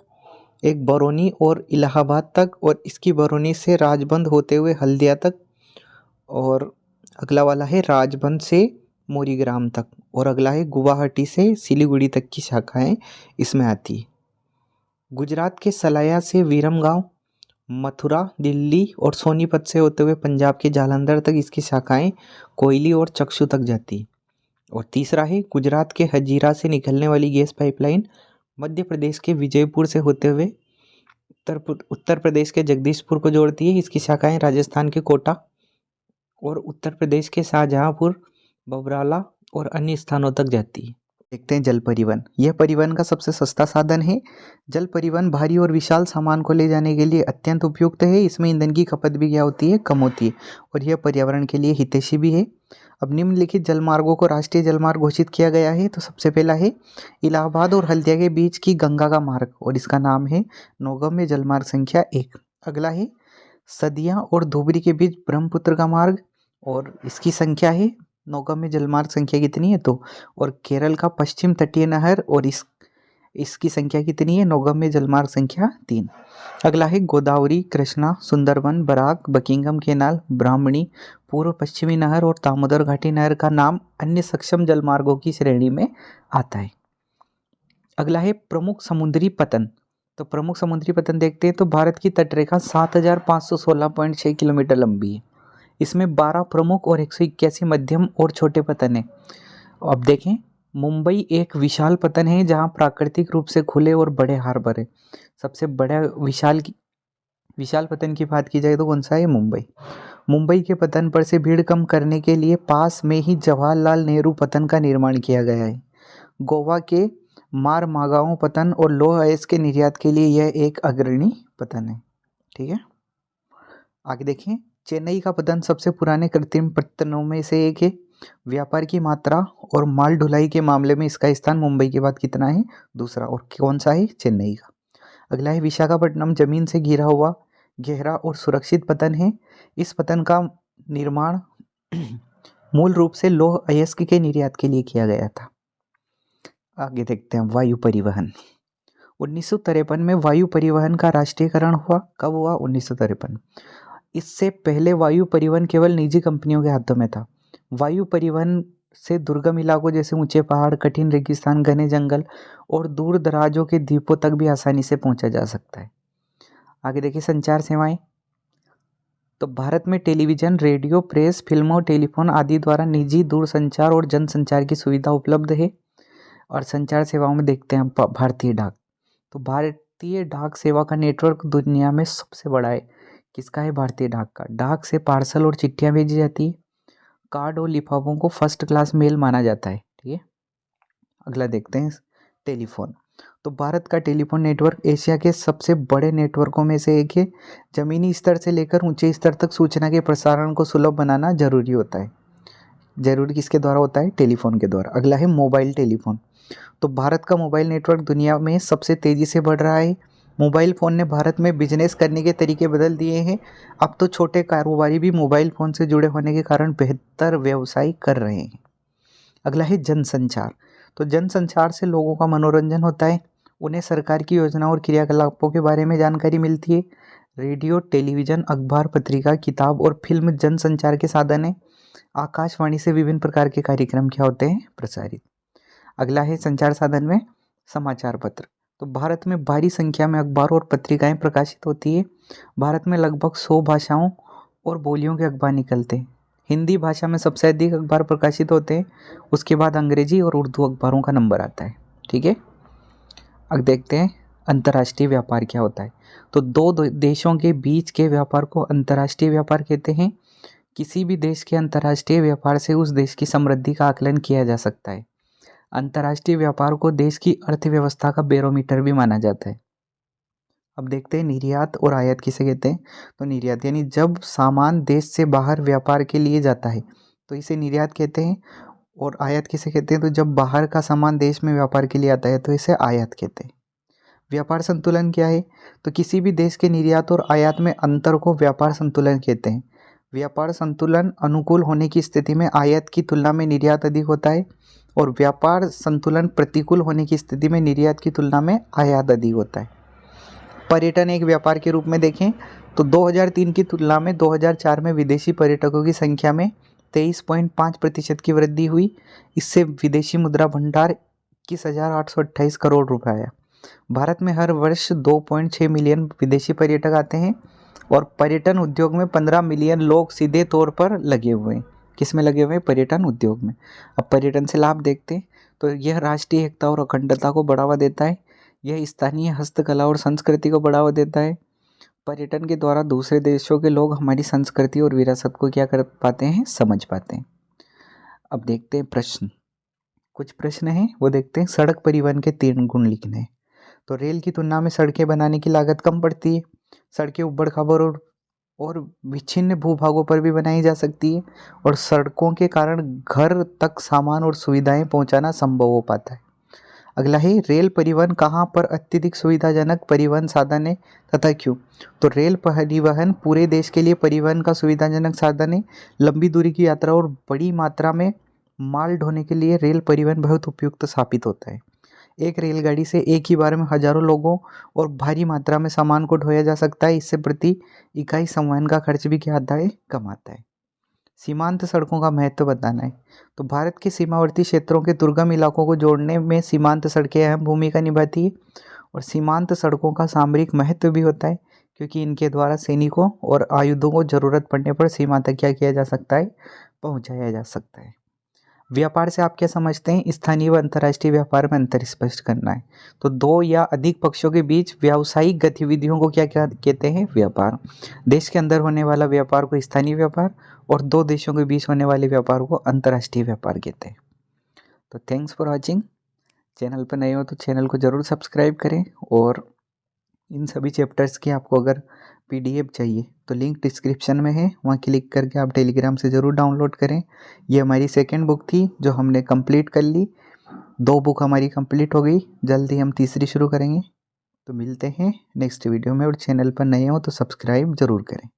एक बरौनी और इलाहाबाद तक, और इसकी बरौनी से राजबंद होते हुए हल्दिया तक, और अगला वाला है राजबंद से मोरीग्राम तक, और अगला है गुवाहाटी से सिलीगुड़ी तक की शाखाएं इसमें आती है। गुजरात के सलाया से विरमगांव, मथुरा, दिल्ली और सोनीपत से होते हुए पंजाब के जालंधर तक इसकी शाखाएं कोयली और चक्षु तक जाती है। और तीसरा है गुजरात के हजीरा से निकलने वाली गैस पाइपलाइन मध्य प्रदेश के विजयपुर से होते हुए उत्तर प्रदेश के जगदीशपुर को जोड़ती है। इसकी शाखाएं राजस्थान के कोटा, और उत्तर प्रदेश के शाहजहाँपुर, बबराला और अन्य स्थानों तक जाती है। देखते हैं जल परिवहन। यह परिवहन का सबसे सस्ता साधन है। जल परिवहन भारी और विशाल सामान को ले जाने के लिए अत्यंत उपयुक्त है। इसमें ईंधन की खपत भी क्या होती है, कम होती है, और यह पर्यावरण के लिए हितैषी भी है। अब निम्नलिखित जल मार्गों को राष्ट्रीय जलमार्ग घोषित किया गया है। तो सबसे पहला है इलाहाबाद और हल्दिया के बीच की गंगा का मार्ग, और इसका नाम है नौगम्य जलमार्ग संख्या 1। अगला है सदिया और धुबरी के बीच ब्रह्मपुत्र का मार्ग, और इसकी संख्या है नौगम्य जलमार्ग संख्या कितनी है, 2। और केरल का पश्चिम तटीय नहर, और इसकी संख्या कितनी है, नौगम्य जलमार्ग संख्या 3। अगला है गोदावरी, कृष्णा, सुंदरबन, बराक, बकिंगम केनाल, ब्राह्मणी, पूर्व पश्चिमी नहर और दामोदर घाटी नहर का नाम अन्य सक्षम जलमार्गों की श्रेणी में आता है। अगला है प्रमुख समुद्री पतन। तो प्रमुख समुद्री पतन देखते हैं तो भारत की तटरेखा 7516.6 किलोमीटर लंबी है। इसमें 12 प्रमुख और 181 मध्यम और छोटे पतन हैं। अब देखें, मुंबई एक विशाल पतन है जहां प्राकृतिक रूप से खुले और बड़े हार्बर है। सबसे बड़ा विशाल पतन की बात की जाए तो कौन सा है, मुंबई। मुंबई के पतन पर से भीड़ कम करने के लिए पास में ही जवाहरलाल नेहरू पतन का निर्माण किया गया है। गोवा के मारमागाओ पतन और लौह अयस्क के निर्यात के लिए यह एक अग्रणी पतन है। ठीक है, आगे देखें, चेन्नई का पतन सबसे पुराने कृत्रिम पत्तनों में से एक है। व्यापार की मात्रा और माल ढुलाई के मामले में इसका स्थान मुंबई के बाद कितना है, दूसरा, और कौन सा है, चेन्नई का। अगला है विशाखापट्टनम, जमीन से घिरा हुआ गहरा और सुरक्षित पतन है। इस पतन का निर्माण मूल रूप से लौह अयस्क के निर्यात के लिए किया गया था। आगे देखते हैं वायु परिवहन। 1953 में वायु परिवहन का राष्ट्रीयकरण हुआ। कब हुआ, 1953। इससे पहले वायु परिवहन केवल निजी कंपनियों के हाथों में था। वायु परिवहन से दुर्गम इलाकों जैसे ऊंचे पहाड़, कठिन रेगिस्तान, घने जंगल और दूर दराजों के द्वीपों तक भी आसानी से पहुंचा जा सकता है। आगे देखिए संचार सेवाएं। तो भारत में टेलीविजन, रेडियो, प्रेस, फिल्मों, टेलीफोन आदि द्वारा निजी दूरसंचार और जनसंचार की सुविधा उपलब्ध है। और संचार सेवाओं में देखते हैं भारतीय डाक। तो भारतीय डाक सेवा का नेटवर्क दुनिया में सबसे बड़ा है। किसका है, भारतीय डाक का। डाक से पार्सल और चिट्ठियां भेजी जाती है। कार्ड और लिफाफों को फर्स्ट क्लास मेल माना जाता है। ठीक है, अगला देखते हैं टेलीफोन। तो भारत का टेलीफोन नेटवर्क एशिया के सबसे बड़े नेटवर्कों में से एक है। जमीनी स्तर से लेकर ऊंचे स्तर तक सूचना के प्रसारण को सुलभ बनाना जरूरी होता है। जरूरी किसके द्वारा होता है, टेलीफोन के द्वारा। अगला है मोबाइल टेलीफोन। तो भारत का मोबाइल नेटवर्क दुनिया में सबसे तेज़ी से बढ़ रहा है। मोबाइल फ़ोन ने भारत में बिजनेस करने के तरीके बदल दिए हैं। अब तो छोटे कारोबारी भी मोबाइल फ़ोन से जुड़े होने के कारण बेहतर व्यवसाय कर रहे हैं। अगला है जनसंचार। तो जनसंचार से लोगों का मनोरंजन होता है, उन्हें सरकार की योजना और क्रियाकलापों के बारे में जानकारी मिलती है। रेडियो, टेलीविज़न, अखबार, पत्रिका, किताब और फिल्म जनसंचार के साधन हैं। आकाशवाणी से विभिन्न प्रकार के कार्यक्रम क्या होते हैं, प्रसारित। अगला है संचार साधन में समाचार पत्र। तो भारत में भारी संख्या में अखबार और पत्रिकाएं प्रकाशित होती है। भारत में लगभग 100 भाषाओं और बोलियों के अखबार निकलते हैं। हिंदी भाषा में सबसे अधिक अखबार प्रकाशित होते हैं, उसके बाद अंग्रेजी और उर्दू अखबारों का नंबर आता है। ठीक है, अब देखते हैं अंतर्राष्ट्रीय व्यापार क्या होता है। तो दो देशों के बीच के व्यापार को अंतर्राष्ट्रीय व्यापार कहते हैं। किसी भी देश के अंतर्राष्ट्रीय व्यापार से उस देश की समृद्धि का आकलन किया जा सकता है। अंतर्राष्ट्रीय व्यापार को देश की अर्थव्यवस्था का बैरोमीटर भी माना जाता है। अब देखते हैं निर्यात और आयात किसे कहते हैं। तो निर्यात यानी जब सामान देश से बाहर व्यापार के लिए जाता है तो इसे निर्यात कहते हैं। और आयात किसे कहते हैं, तो जब बाहर का सामान देश में व्यापार के लिए आता है तो इसे आयात कहते हैं। व्यापार संतुलन क्या है, तो किसी भी देश के निर्यात और आयात में अंतर को व्यापार संतुलन कहते हैं। व्यापार संतुलन अनुकूल होने की स्थिति में आयात की तुलना में निर्यात अधिक होता है, और व्यापार संतुलन प्रतिकूल होने की स्थिति में निर्यात की तुलना में आयात अधिक होता है। पर्यटन एक व्यापार के रूप में देखें तो 2003 की तुलना में 2004 में विदेशी पर्यटकों की संख्या में 23.5% की वृद्धि हुई। इससे विदेशी मुद्रा भंडार 21,828 करोड़ रुपए आया। भारत में हर वर्ष 2.6 मिलियन विदेशी पर्यटक आते हैं, और पर्यटन उद्योग में 15 मिलियन लोग सीधे तौर पर लगे हुए हैं। किस में लगे हुए हैं, पर्यटन उद्योग में। अब पर्यटन से लाभ देखते हैं। तो यह राष्ट्रीय एकता और अखंडता को बढ़ावा देता है। यह स्थानीय हस्तकला और संस्कृति को बढ़ावा देता है। पर्यटन के द्वारा दूसरे देशों के लोग हमारी संस्कृति और विरासत को क्या कर पाते हैं, समझ पाते हैं। अब देखते हैं प्रश्न, कुछ प्रश्न हैं वो देखते हैं। सड़क परिवहन के 3 गुण लिखने हैं। तो रेल की तुलना में सड़कें बनाने की लागत कम पड़ती है। सड़कें उबड़ खाबड़ और विच्छिन्न भूभागों पर भी बनाई जा सकती है और सड़कों के कारण घर तक सामान और सुविधाएं पहुंचाना संभव हो पाता है। अगला है, रेल परिवहन कहाँ पर अत्यधिक सुविधाजनक परिवहन साधन है तथा क्यों? तो रेल परिवहन पूरे देश के लिए परिवहन का सुविधाजनक साधन है। लंबी दूरी की यात्रा और बड़ी मात्रा में माल ढोने के लिए रेल परिवहन बहुत उपयुक्त साबित होता है। एक रेलगाड़ी से एक ही बार में हजारों लोगों और भारी मात्रा में सामान को ढोया जा सकता है। इससे प्रति इकाई संवहन का खर्च भी क्या आता है, कम आता है। सीमांत सड़कों का महत्व बताना है। तो भारत के सीमावर्ती क्षेत्रों के दुर्गम इलाकों को जोड़ने में सीमांत सड़कें अहम भूमिका निभाती है और सीमांत सड़कों का सामरिक महत्व भी होता है क्योंकि इनके द्वारा सैनिकों और आयुधों को जरूरत पड़ने पर सीमा तक क्या किया जा सकता है, पहुंचाया जा सकता है। व्यापार से आप क्या समझते हैं? स्थानीय व अंतर्राष्ट्रीय व्यापार में अंतर स्पष्ट करना है। तो 2 या अधिक पक्षों के बीच व्यावसायिक गतिविधियों को क्या क्या कहते हैं, व्यापार। देश के अंदर होने वाला व्यापार को स्थानीय व्यापार और 2 देशों के बीच होने वाले व्यापार को अंतर्राष्ट्रीय व्यापार कहते हैं। तो थैंक्स फॉर वॉचिंग। चैनल पर नए हो तो चैनल को ज़रूर सब्सक्राइब करें और इन सभी चैप्टर्स की आपको अगर PDF चाहिए तो लिंक डिस्क्रिप्शन में है, वहाँ क्लिक करके आप टेलीग्राम से ज़रूर डाउनलोड करें। ये हमारी 2nd बुक थी जो हमने कंप्लीट कर ली। 2 बुक हमारी कंप्लीट हो गई, जल्दी हम तीसरी शुरू करेंगे। तो मिलते हैं नेक्स्ट वीडियो में और चैनल पर नए हो तो सब्सक्राइब ज़रूर करें।